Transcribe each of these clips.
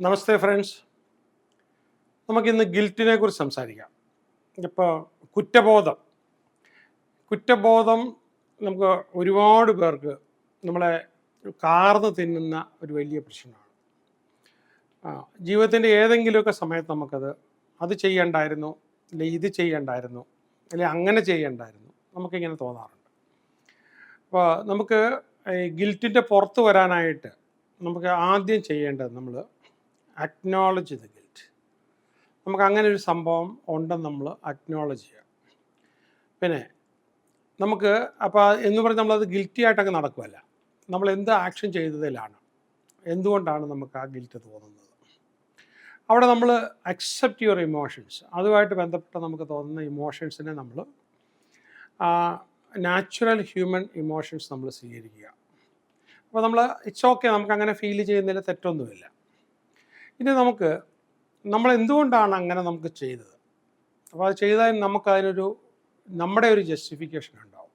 നമസ്തേ friends. നമുക്കിന്ന് ഗിൽറ്റിനെ കുറിച്ച് സംസാരിക്കാം. ഇപ്പോൾ കുറ്റബോധം കുറ്റബോധം നമുക്ക് ഒരുപാട് പേർക്ക് നമ്മളെ കാർന്ന് തിന്നുന്ന ഒരു വലിയ പ്രശ്നമാണ്. ജീവിതത്തിൻ്റെ ഏതെങ്കിലുമൊക്കെ സമയത്ത് അത് ചെയ്യണ്ടായിരുന്നു, അല്ലെങ്കിൽ ഇത് ചെയ്യണ്ടായിരുന്നു, അല്ലെങ്കിൽ അങ്ങനെ ചെയ്യണ്ടായിരുന്നു, നമുക്കിങ്ങനെ തോന്നാറുണ്ട്. അപ്പോൾ നമുക്ക് ഈ ഗിൽറ്റിൻ്റെ പുറത്ത് വരാനായിട്ട് നമുക്ക് ആദ്യം ചെയ്യേണ്ടത് നമ്മൾ അക്നോളജ് ദ ഗിൽറ്റ്. നമുക്ക് അങ്ങനെ ഒരു സംഭവം ഉണ്ടെന്ന് നമ്മൾ അക്നോളജ് ചെയ്യുക. പിന്നെ നമുക്ക് അപ്പോൾ എന്ന് പറഞ്ഞ് നമ്മളത് ഗിൽറ്റി ആയിട്ടൊക്കെ നടക്കുകയല്ല. നമ്മൾ എന്ത് ആക്ഷൻ ചെയ്തതിലാണ്, എന്തുകൊണ്ടാണ് നമുക്ക് ആ ഗിൽറ്റ് തോന്നുന്നത്, അവിടെ നമ്മൾ അക്സെപ്റ്റ് യുവർ ഇമോഷൻസ്. അതുമായിട്ട് ബന്ധപ്പെട്ട് നമുക്ക് തോന്നുന്ന ഇമോഷൻസിനെ നമ്മൾ നാച്ചുറൽ ഹ്യൂമൻ ഇമോഷൻസ് നമ്മൾ സ്വീകരിക്കുക. അപ്പോൾ ഇറ്റ്സ് ഓക്കെ, നമുക്ക് അങ്ങനെ ഫീൽ ചെയ്യുന്നതിൽ തെറ്റൊന്നുമില്ല. ഇനി നമ്മൾ എന്തുകൊണ്ടാണ് അങ്ങനെ നമുക്ക് ചെയ്തത്, അപ്പോൾ അത് ചെയ്താൽ നമ്മുടെ ഒരു ജസ്റ്റിഫിക്കേഷൻ ഉണ്ടാവും.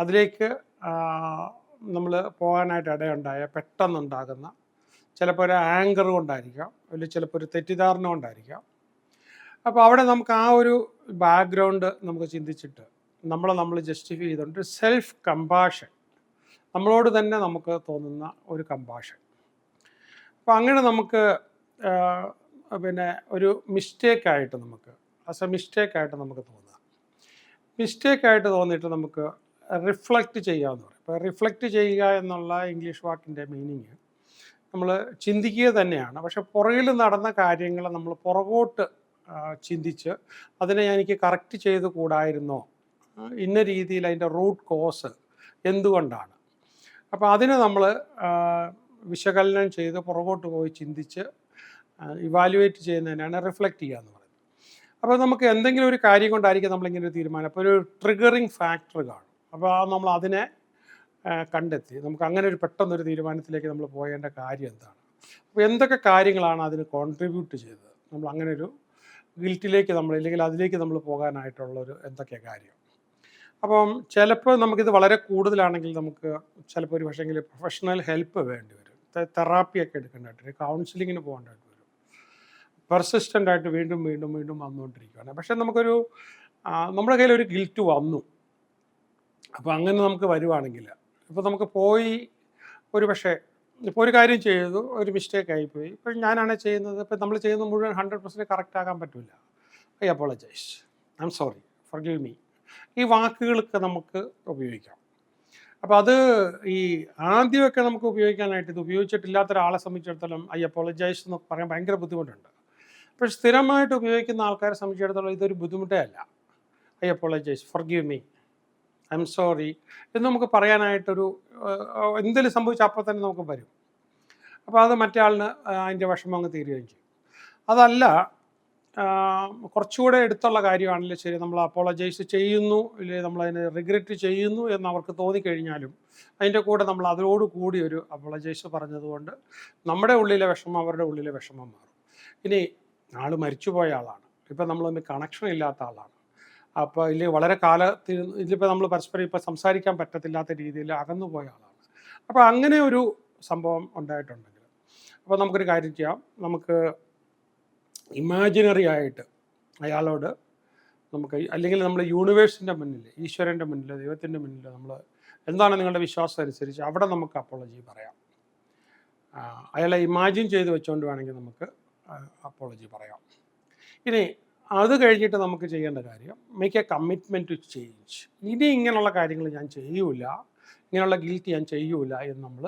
അതിലേക്ക് നമ്മൾ പോകാനായിട്ട് ഇടയുണ്ടായ പെട്ടെന്നുണ്ടാകുന്ന ചിലപ്പോൾ ഒരു ആങ്കർ കൊണ്ടായിരിക്കാം, അല്ലെങ്കിൽ ചിലപ്പോൾ ഒരു തെറ്റിദ്ധാരണ കൊണ്ടായിരിക്കാം. അപ്പോൾ അവിടെ നമുക്ക് ആ ഒരു ബാക്ക്ഗ്രൗണ്ട് നമുക്ക് ചിന്തിച്ചിട്ട് നമ്മൾ ജസ്റ്റിഫൈ ചെയ്തുകൊണ്ട് സെൽഫ് കമ്പാഷൻ, നമ്മളോട് തന്നെ നമുക്ക് തോന്നുന്ന ഒരു കമ്പാഷൻ. അപ്പോൾ അങ്ങനെ നമുക്ക് പിന്നെ ഒരു മിസ്റ്റേക്കായിട്ട് നമുക്ക് തോന്നുക. മിസ്റ്റേക്കായിട്ട് തോന്നിയിട്ട് നമുക്ക് റിഫ്ലക്റ്റ് ചെയ്യാമെന്ന് പറയും. ഇപ്പോൾ റിഫ്ലക്റ്റ് ചെയ്യുക എന്നുള്ള ഇംഗ്ലീഷ് വാക്കിൻ്റെ മീനിങ് നമ്മൾ ചിന്തിക്കുക തന്നെയാണ്. പക്ഷെ പുറകിൽ നടന്ന കാര്യങ്ങൾ നമ്മൾ പുറകോട്ട് ചിന്തിച്ച് അതിനെ എനിക്ക് കറക്റ്റ് ചെയ്ത് കൂടായിരുന്നോ, ഇന്ന രീതിയിൽ അതിൻ്റെ റൂട്ട് കോസ് എന്തുകൊണ്ടാണ്, അപ്പോൾ അതിനെ നമ്മൾ വിശകലനം ചെയ്ത് പുറകോട്ട് പോയി ചിന്തിച്ച് ഇവാലുവേറ്റ് ചെയ്യുന്നതിനാണ് റിഫ്ലക്റ്റ് ചെയ്യുക എന്ന് പറയുന്നത്. അപ്പോൾ നമുക്ക് എന്തെങ്കിലും ഒരു കാര്യം കൊണ്ടായിരിക്കും നമ്മളിങ്ങനെ ഒരു തീരുമാനം, അപ്പോൾ ഒരു ട്രിഗറിങ് ഫാക്ടർ കാണും. അപ്പോൾ നമ്മൾ അതിനെ കണ്ടെത്തി നമുക്ക് അങ്ങനെ ഒരു പെട്ടെന്നൊരു തീരുമാനത്തിലേക്ക് നമ്മൾ പോകേണ്ട കാര്യം എന്താണ്, അപ്പോൾ എന്തൊക്കെ കാര്യങ്ങളാണ് അതിന് കോൺട്രിബ്യൂട്ട് ചെയ്തത്, നമ്മൾ അങ്ങനെ ഒരു ഗിൽറ്റിലേക്ക് അല്ലെങ്കിൽ അതിലേക്ക് നമ്മൾ പോകാനായിട്ടുള്ളൊരു എന്തൊക്കെ കാര്യം. അപ്പം ചിലപ്പോൾ നമുക്കിത് വളരെ കൂടുതലാണെങ്കിൽ നമുക്ക് ചിലപ്പോൾ ഒരു പക്ഷേങ്കിൽ പ്രൊഫഷണൽ ഹെൽപ്പ് വേണ്ടി വരും, തെറാപ്പിയൊക്കെ എടുക്കേണ്ടതായിട്ട് വരും, കൗൺസിലിങ്ങിന് പോകേണ്ടതായിട്ട് വരും. പെർസിസ്റ്റൻ്റായിട്ട് വീണ്ടും വീണ്ടും വീണ്ടും വന്നുകൊണ്ടിരിക്കുകയാണ്. പക്ഷേ നമ്മുടെ കയ്യിൽ ഒരു ഗിൽറ്റ് വന്നു. അപ്പോൾ അങ്ങനെ നമുക്ക് വരുവാണെങ്കിൽ ഇപ്പോൾ നമുക്ക് പോയി ഇപ്പോൾ ഒരു കാര്യം ചെയ്തു, ഒരു മിസ്റ്റേക്ക് ആയിപ്പോയി. ഇപ്പോൾ ഞാനാണ് ചെയ്യുന്നത്, ഇപ്പോൾ നമ്മൾ ചെയ്യുന്നത് മുഴുവൻ 100% കറക്റ്റ് ആകാൻ പറ്റില്ല. I apologise, I am sorry, forgive me, ഈ വാക്കുകളൊക്കെ നമുക്ക് ഉപയോഗിക്കാം. അപ്പോൾ അത് ഈ ആദ്യമൊക്കെ നമുക്ക് ഉപയോഗിക്കാനായിട്ട്, ഇത് ഉപയോഗിച്ചിട്ടില്ലാത്ത ഒരാളെ സംബന്ധിച്ചിടത്തോളം ഐ അപ്പോളജൈസ് എന്ന് പറയാൻ ഭയങ്കര ബുദ്ധിമുട്ടുണ്ട്. പക്ഷേ സ്ഥിരമായിട്ട് ഉപയോഗിക്കുന്ന ആൾക്കാരെ സംബന്ധിച്ചിടത്തോളം ഇതൊരു ബുദ്ധിമുട്ടേ അല്ല. I apologise, forgive me, I am sorry എന്ന് നമുക്ക് പറയാനായിട്ടൊരു എന്തെങ്കിലും സംഭവിച്ചാൽ അപ്പോൾ തന്നെ നമുക്ക് വരും. അപ്പോൾ അത് മറ്റേ ആളിന് അതിൻ്റെ വിഷമം അങ്ങ് തീരുകയും ചെയ്യും. അതല്ല, കുറച്ചുകൂടെ എടുത്തുള്ള കാര്യമാണെങ്കിൽ ശരി, നമ്മൾ അപ്പോളജൈസ് ചെയ്യുന്നു, ഇല്ലെങ്കിൽ നമ്മളതിനെ റിഗ്രറ്റ് ചെയ്യുന്നു എന്ന് അവർക്ക് തോന്നിക്കഴിഞ്ഞാലും അതിൻ്റെ കൂടെ നമ്മൾ അതിനോടുകൂടി ഒരു അപ്പോളജൈസ് പറഞ്ഞതുകൊണ്ട് നമ്മുടെ ഉള്ളിലെ വിഷമം അവരുടെ ഉള്ളിലെ വിഷമം മാറും. ഇനി ആൾ മരിച്ചുപോയ ആളാണ്, ഇപ്പം നമ്മളൊന്ന് കണക്ഷൻ ഇല്ലാത്ത ആളാണ്, അപ്പോൾ ഇല്ലെങ്കിൽ വളരെ കാലത്തിൽ ഇതിലിപ്പോൾ നമ്മൾ പരസ്പരം ഇപ്പോൾ സംസാരിക്കാൻ പറ്റത്തില്ലാത്ത രീതിയിൽ അകന്നുപോയ ആളാണ്. അപ്പോൾ അങ്ങനെ ഒരു സംഭവം ഉണ്ടായിട്ടുണ്ടെങ്കിൽ അപ്പോൾ നമുക്കൊരു കാര്യം ചെയ്യാം. നമുക്ക് ഇമാജിനറി ആയിട്ട് അയാളോട് അല്ലെങ്കിൽ നമ്മൾ യൂണിവേഴ്സിൻ്റെ മുന്നിൽ, ഈശ്വരൻ്റെ മുന്നിൽ, ദൈവത്തിൻ്റെ മുന്നിൽ നമ്മൾ എന്താണ് നിങ്ങളുടെ വിശ്വാസം അനുസരിച്ച് അവിടെ നമുക്ക് അപ്പോളജി പറയാം. അയാളെ ഇമാജിൻ ചെയ്ത് വെച്ചുകൊണ്ട് വേണമെങ്കിൽ നമുക്ക് അപ്പോളജി പറയാം. ഇനി അത് കഴിഞ്ഞിട്ട് നമുക്ക് ചെയ്യേണ്ട കാര്യം make a commitment to change. ഇനി ഇങ്ങനെയുള്ള കാര്യങ്ങൾ ഞാൻ ചെയ്യൂല, ഇങ്ങനെയുള്ള ഗിൽറ്റ് ഞാൻ ചെയ്യൂല എന്ന് നമ്മൾ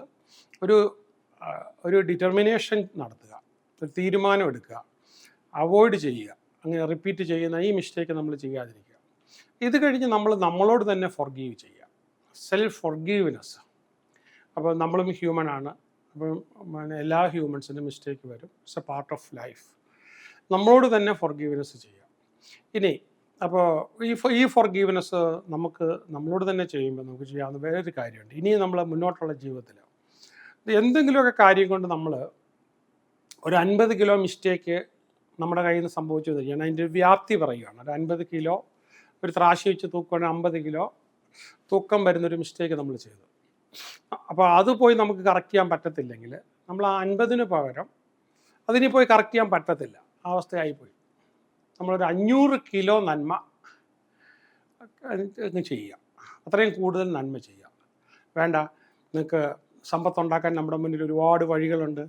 ഒരു ഡിറ്റർമിനേഷൻ നടത്തുക, ഒരു തീരുമാനം എടുക്കുക, അവോയ്ഡ് ചെയ്യുക, അങ്ങനെ റിപ്പീറ്റ് ചെയ്യുന്ന ഈ മിസ്റ്റേക്ക് നമ്മൾ ചെയ്യാതിരിക്കുക. ഇത് കഴിഞ്ഞ് നമ്മളോട് തന്നെ ഫൊർഗീവ് ചെയ്യുക, സെൽഫ് ഫൊർഗീവ്നെസ്. അപ്പോൾ നമ്മളും ഹ്യൂമനാണ്, അപ്പം എല്ലാ ഹ്യൂമൻസിനും മിസ്റ്റേക്ക് വരും, it's A part of life. നമ്മളോട് തന്നെ ഫൊർഗീവ്നെസ് ചെയ്യുക. ഇനി അപ്പോൾ ഈ ഫൊർഗീവ്നെസ് നമ്മളോട് തന്നെ ചെയ്യുമ്പോൾ നമുക്ക് ചെയ്യാവുന്ന വേറൊരു കാര്യമുണ്ട്. ഇനി നമ്മൾ മുന്നോട്ടുള്ള ജീവിതത്തിൽ എന്തെങ്കിലുമൊക്കെ കാര്യം കൊണ്ട് നമ്മൾ ഒരു 50 കിലോ മിസ്റ്റേക്ക് നമ്മുടെ കയ്യിൽ നിന്ന് സംഭവിച്ചു ഞാൻ അതിൻ്റെ ഒരു വ്യാപ്തി പറയുകയാണ്. ഒരു 50 കിലോ ഒരു ത്രാശി വെച്ച് തൂക്കുകയാണെങ്കിൽ 50 കിലോ തൂക്കം വരുന്നൊരു മിസ്റ്റേക്ക് നമ്മൾ ചെയ്തു. അപ്പോൾ അത് പോയി നമുക്ക് കറക്റ്റ് ചെയ്യാൻ പറ്റത്തില്ലെങ്കിൽ നമ്മൾ ആ 50-ന് പകരം അതിനി പോയി കറക്റ്റ് ചെയ്യാൻ പറ്റത്തില്ല, ആ അവസ്ഥയായിപ്പോയി. നമ്മളൊരു 500 കിലോ നന്മ അങ്ങ് ചെയ്യുക, അത്രയും കൂടുതൽ നന്മ ചെയ്യുക. വേണ്ട, നിങ്ങൾക്ക് സമ്പത്തുണ്ടാക്കാൻ നമ്മുടെ മുന്നിൽ ഒരുപാട് വഴികളുണ്ട്.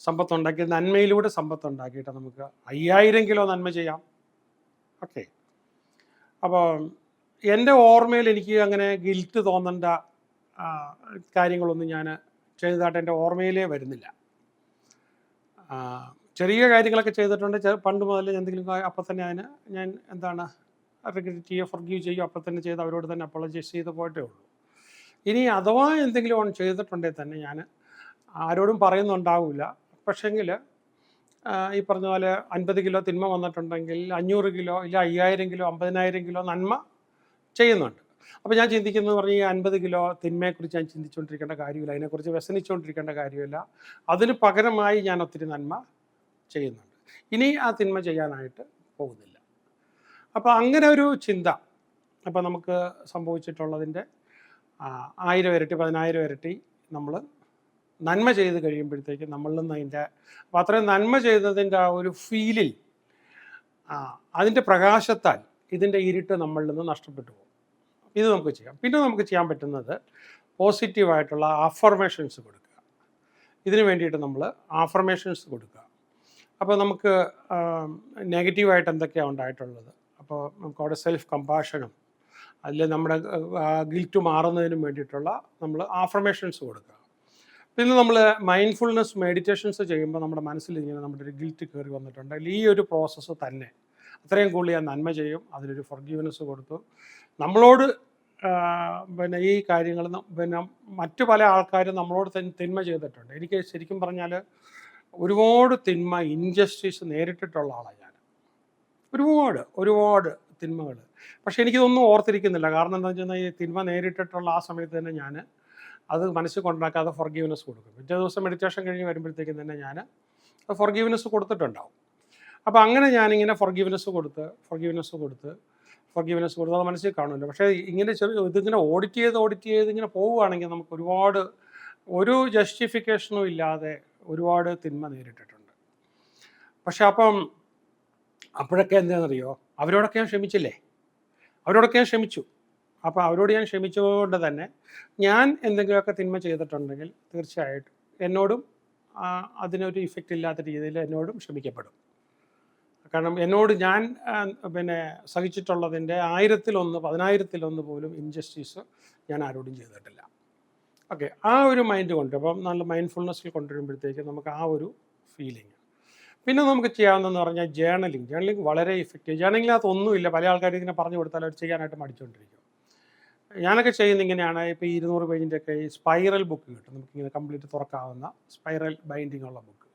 സമ്പത്തുണ്ടാക്കി നന്മയിലൂടെ സമ്പത്തുണ്ടാക്കിയിട്ട് നമുക്ക് 5000 കിലോ നന്മ ചെയ്യാം. ഓക്കെ. അപ്പോൾ എൻ്റെ ഓർമ്മയിൽ എനിക്ക് അങ്ങനെ ഗിൽറ്റ് തോന്നേണ്ട കാര്യങ്ങളൊന്നും ഞാൻ ചെയ്തതായിട്ട് എൻ്റെ ഓർമ്മയിലേ വരുന്നില്ല. ചെറിയ കാര്യങ്ങളൊക്കെ ചെയ്തിട്ടുണ്ട്, പണ്ട് മുതൽ എന്തെങ്കിലും അപ്പം തന്നെ അതിന് ഞാൻ റിഗ്രറ്റ് ചെയ്യുക, ഫോർഗീവ് ചെയ്യുക, അപ്പം തന്നെ ചെയ്ത് അവരോട് തന്നെ അപ്പോളജൈസ് ചെയ്ത് പോയിട്ടേ ഉള്ളൂ. ഇനി അഥവാ എന്തെങ്കിലും ചെയ്തിട്ടുണ്ടെങ്കിൽ തന്നെ ഞാൻ ആരോടും പറയുന്നുണ്ടാവില്ല. പക്ഷേങ്കിൽ ഈ പറഞ്ഞ പോലെ 50 കിലോ തിന്മ വന്നിട്ടുണ്ടെങ്കിൽ 500 കിലോ ഇല്ല 5000 കിലോ 50000 കിലോ നന്മ ചെയ്യുന്നുണ്ട്. അപ്പോൾ ഞാൻ ചിന്തിക്കുന്നത് പറഞ്ഞാൽ ഈ 50 കിലോ തിന്മയെക്കുറിച്ച് ഞാൻ ചിന്തിച്ചുകൊണ്ടിരിക്കേണ്ട കാര്യമില്ല, അതിനെക്കുറിച്ച് വ്യസനിച്ചുകൊണ്ടിരിക്കേണ്ട കാര്യമില്ല. അതിന് പകരമായി ഞാൻ ഒത്തിരി നന്മ ചെയ്യുന്നുണ്ട്. ഇനി ആ തിന്മ ചെയ്യാനായിട്ട് പോകുന്നില്ല. അപ്പോൾ അങ്ങനെ ഒരു ചിന്ത അപ്പോൾ നമുക്ക് സംഭവിച്ചിട്ടുള്ളതിൻ്റെ 1000 ഇരട്ടി 10000 ഇരട്ടി നമ്മൾ നന്മ ചെയ്ത് കഴിയുമ്പോഴത്തേക്ക് നമ്മളിൽ നിന്ന് അതിൻ്റെ അപ്പോൾ അത്രയും നന്മ ചെയ്തതിൻ്റെ ആ ഒരു ഫീലിൽ അതിൻ്റെ പ്രകാശത്താൽ ഇതിൻ്റെ ഇരുട്ട് നമ്മളിൽ നിന്ന് നഷ്ടപ്പെട്ടു പോകും. ഇത് നമുക്ക് ചെയ്യാം. പിന്നെ നമുക്ക് ചെയ്യാൻ പറ്റുന്നത് പോസിറ്റീവായിട്ടുള്ള ആഫർമേഷൻസ് കൊടുക്കുക. ഇതിന് വേണ്ടിയിട്ട് നമ്മൾ ആഫർമേഷൻസ് കൊടുക്കുക. അപ്പോൾ നമുക്ക് നെഗറ്റീവായിട്ട് എന്തൊക്കെയാണ് ഉണ്ടായിട്ടുള്ളത്, അപ്പോൾ നമുക്ക് അവിടെ സെൽഫ് കമ്പാഷനും അതിൽ നമ്മുടെ ഗിൽറ്റ് മാറുന്നതിനും വേണ്ടിയിട്ടുള്ള നമ്മൾ ആഫർമേഷൻസ് കൊടുക്കുക. പിന്നെ നമ്മൾ മൈൻഡ്ഫുൾനെസ് മെഡിറ്റേഷൻസ് ചെയ്യുമ്പോൾ നമ്മുടെ മനസ്സിൽ ഇങ്ങനെ നമ്മുടെ ഒരു ഗിൽറ്റ് കയറി വന്നിട്ടുണ്ടെങ്കിൽ ഈ ഒരു പ്രോസസ്സ് തന്നെ അത്രയും കൂടുതൽ ഞാൻ നന്മ ചെയ്യും. അതിനൊരു ഫോർഗീവ്നെസ് കൊടുത്തു. നമ്മളോട് പിന്നെ ഈ കാര്യങ്ങൾ പിന്നെ മറ്റു പല ആൾക്കാരും നമ്മളോട് തിന്മ ചെയ്തിട്ടുണ്ട്. എനിക്ക് ശരിക്കും പറഞ്ഞാൽ ഒരുപാട് തിന്മ ഇൻജസ്റ്റിസ് നേരിട്ടിട്ടുള്ള ആളാണ് ഞാൻ. ഒരുപാട് തിന്മകൾ. പക്ഷേ എനിക്കിതൊന്നും ഓർത്തിരിക്കുന്നില്ല. കാരണം എന്താണെന്ന് വെച്ച് കഴിഞ്ഞാൽ ഈ തിന്മ നേരിട്ടിട്ടുള്ള ആ സമയത്ത് തന്നെ ഞാൻ അത് മനസ്സിൽ കൊണ്ടാക്കാതെ ഫോർഗീവ്നെസ് കൊടുക്കും. പിറ്റേ ദിവസം മെഡിറ്റേഷൻ കഴിഞ്ഞ് വരുമ്പോഴത്തേക്കും തന്നെ ഞാൻ ഫോർഗീവ്നെസ് കൊടുത്തിട്ടുണ്ടാവും. അപ്പോൾ അങ്ങനെ ഞാനിങ്ങനെ ഫോർഗീവ്നെസ് കൊടുത്ത് അത് മനസ്സിൽ കാണുമല്ലോ. പക്ഷേ ഇങ്ങനെ ഇതിങ്ങനെ ഓഡിറ്റ് ചെയ്ത് ഇങ്ങനെ പോവുകയാണെങ്കിൽ നമുക്ക് ഒരു ജസ്റ്റിഫിക്കേഷനും ഇല്ലാതെ ഒരുപാട് തിന്മ നേരിട്ടിട്ടുണ്ട്. പക്ഷെ അപ്പോഴൊക്കെ എന്താണെന്നറിയോ, അവരോടൊക്കെ ഞാൻ ക്ഷമിച്ചു. അപ്പോൾ അവരോട് ഞാൻ ക്ഷമിച്ചുകൊണ്ട് തന്നെ ഞാൻ എന്തെങ്കിലുമൊക്കെ തിന്മ ചെയ്തിട്ടുണ്ടെങ്കിൽ തീർച്ചയായിട്ടും എന്നോടും അതിനൊരു ഇഫക്റ്റ് ഇല്ലാത്ത രീതിയിൽ എന്നോടും ക്ഷമിക്കപ്പെടും. കാരണം എന്നോട് ഞാൻ പിന്നെ സഹിച്ചിട്ടുള്ളതിൻ്റെ 1000-1 10,000-1 പോലും ഇൻജസ്റ്റിസ് ഞാൻ ആരോടും ചെയ്തിട്ടില്ല. ഓക്കെ, ആ ഒരു മൈൻഡ് കൊണ്ട് അപ്പം നല്ല മൈൻഡ്ഫുൾനെസ്സിൽ കൊണ്ടുവരുമ്പോഴത്തേക്ക് നമുക്ക് ആ ഒരു ഫീലിംഗ്. പിന്നെ നമുക്ക് ചെയ്യാവുന്നതെന്ന് പറഞ്ഞാൽ ജേർണലിംഗ് വളരെ ഇഫക്റ്റീവ്. ജേർണലിങ്ങിനകത്ത് ഒന്നുമില്ല, പല ആൾക്കാരും ഇങ്ങനെ പറഞ്ഞു കൊടുത്താൽ അവർ ചെയ്യാനായിട്ട് മടിച്ചുകൊണ്ടിരിക്കും. ഞാനൊക്കെ ചെയ്യുന്ന ഇങ്ങനെയാണ്. ഇപ്പോൾ 200 പേജിൻ്റെയൊക്കെ ഈ സ്പൈറൽ ബുക്ക് കിട്ടും, നമുക്കിങ്ങനെ കംപ്ലീറ്റ് തുറക്കാവുന്ന സ്പൈറൽ ബൈൻഡിങ് ഉള്ള ബുക്ക്.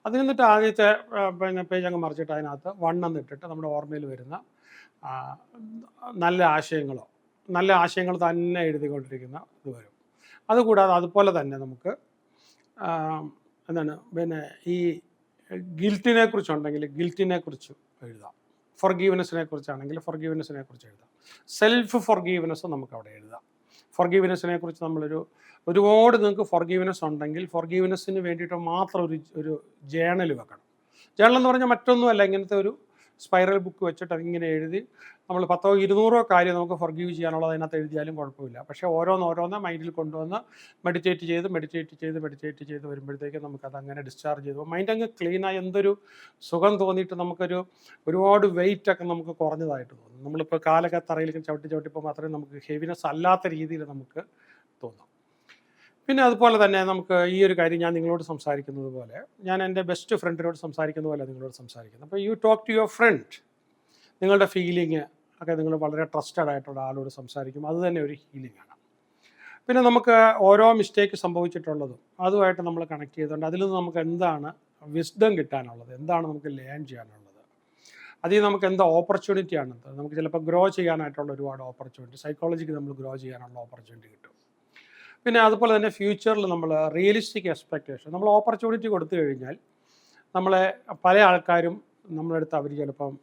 അതിൽ നിന്നിട്ട് ആദ്യത്തെ പിന്നെ പേജ് അങ്ങ് മറിച്ചിട്ട് അതിനകത്ത് 1 എന്നിട്ടിട്ട് നമ്മുടെ ഓർമ്മയിൽ വരുന്ന നല്ല ആശയങ്ങൾ തന്നെ എഴുതിക്കൊണ്ടിരിക്കുന്ന ഇത് വരും. അതുകൂടാതെ അതുപോലെ തന്നെ നമുക്ക് പിന്നെ ഈ ഗിൽറ്റിനെ കുറിച്ചുണ്ടെങ്കിൽ ഗിൽറ്റിനെ കുറിച്ച് എഴുതാം. ഫോർഗീവ്നെസ്സിനെ കുറിച്ചാണെങ്കിൽ ഫോർഗീവ്നെസ്സിനെ കുറിച്ച് എഴുതാം. സെൽഫ് ഫോർഗീവ്നെസ് നമുക്ക് അവിടെ എഴുതാം. ഫോർഗീവ്നെസ്സിനെ കുറിച്ച് ഒരുപാട് നിങ്ങൾക്ക് ഫോർഗീവ്നെസ് ഉണ്ടെങ്കിൽ ഫോർഗീവ്നെസ്സിന് വേണ്ടിയിട്ട് മാത്രം ഒരു ജേണൽ വെക്കണം. ജേണൽ എന്ന് പറഞ്ഞാൽ മറ്റൊന്നുമല്ല, ഇങ്ങനത്തെ ഒരു സ്പൈറൽ ബുക്ക് വെച്ചിട്ട് അതിങ്ങനെ എഴുതി നമ്മൾ 100-200 കാര്യം നമുക്ക് ഫോർഗീവ് ചെയ്യാനുള്ളത് അതിനകത്ത് എഴുതിയാലും കുഴപ്പമില്ല. പക്ഷേ ഓരോന്ന് മൈൻഡിൽ കൊണ്ടുവന്ന് മെഡിറ്റേറ്റ് ചെയ്ത് വരുമ്പോഴത്തേക്കും നമുക്കതങ്ങനെ ഡിസ്ചാർജ് ചെയ്തു മൈൻഡ് അങ്ങ് ക്ലീനായി എന്തൊരു സുഖം തോന്നിയിട്ട് ഒരുപാട് വെയിറ്റൊക്കെ നമുക്ക് കുറഞ്ഞതായിട്ട് തോന്നും. നമ്മളിപ്പോൾ കാലൊക്കെ തറയിലേക്ക് ചവിട്ടിപ്പോൾ മാത്രമേ നമുക്ക് ഹെവിനെസ് അല്ലാത്ത രീതിയിൽ നമുക്ക് തോന്നും. പിന്നെ അതുപോലെ തന്നെ നമുക്ക് ഈ ഒരു കാര്യം ഞാൻ നിങ്ങളോട് സംസാരിക്കുന്നത് പോലെ, ഞാൻ എൻ്റെ ബെസ്റ്റ് ഫ്രണ്ടിനോട് സംസാരിക്കുന്ന പോലെ നിങ്ങളോട് സംസാരിക്കുന്നത്. അപ്പോൾ you talk to your friend, നിങ്ങളുടെ ഫീലിംഗ് ഒക്കെ നിങ്ങൾ വളരെ ട്രസ്റ്റഡ് ആയിട്ടുള്ള ആളോട് സംസാരിക്കും. അത് തന്നെ ഒരു ഹീലിംഗ് ആണ്. പിന്നെ നമുക്ക് ഓരോ മിസ്റ്റേക്ക് സംഭവിച്ചിട്ടുള്ളതും അതുമായിട്ട് നമ്മൾ കണക്ട് ചെയ്തുകൊണ്ട് അതിൽ നിന്ന് നമുക്ക് എന്താണ് വിസ്ഡം കിട്ടാനുള്ളത്, എന്താണ് നമുക്ക് ലേൺ ചെയ്യാനുള്ളത്, അതിൽ നമുക്ക് എന്താ ഓപ്പർച്യൂണിറ്റിയാണ്, നമുക്ക് ചിലപ്പോൾ ഗ്രോ ചെയ്യാനായിട്ടുള്ള ഒരുപാട് ഓപ്പർച്യൂണിറ്റി, സൈക്കോളജിക്ക് നമ്മൾ ഗ്രോ ചെയ്യാനുള്ള ഓപ്പർച്യൂണിറ്റി കിട്ടും. പിന്നെ അതുപോലെ തന്നെ ഫ്യൂച്ചറിൽ നമ്മൾ റിയലിസ്റ്റിക് എക്സ്പെക്റ്റേഷൻ, നമ്മൾ ഓപ്പർച്യൂണിറ്റി കൊടുത്തു കഴിഞ്ഞാൽ നമ്മളെ പല ആൾക്കാരും നമ്മളെടുത്ത് അവർ ചിലപ്പം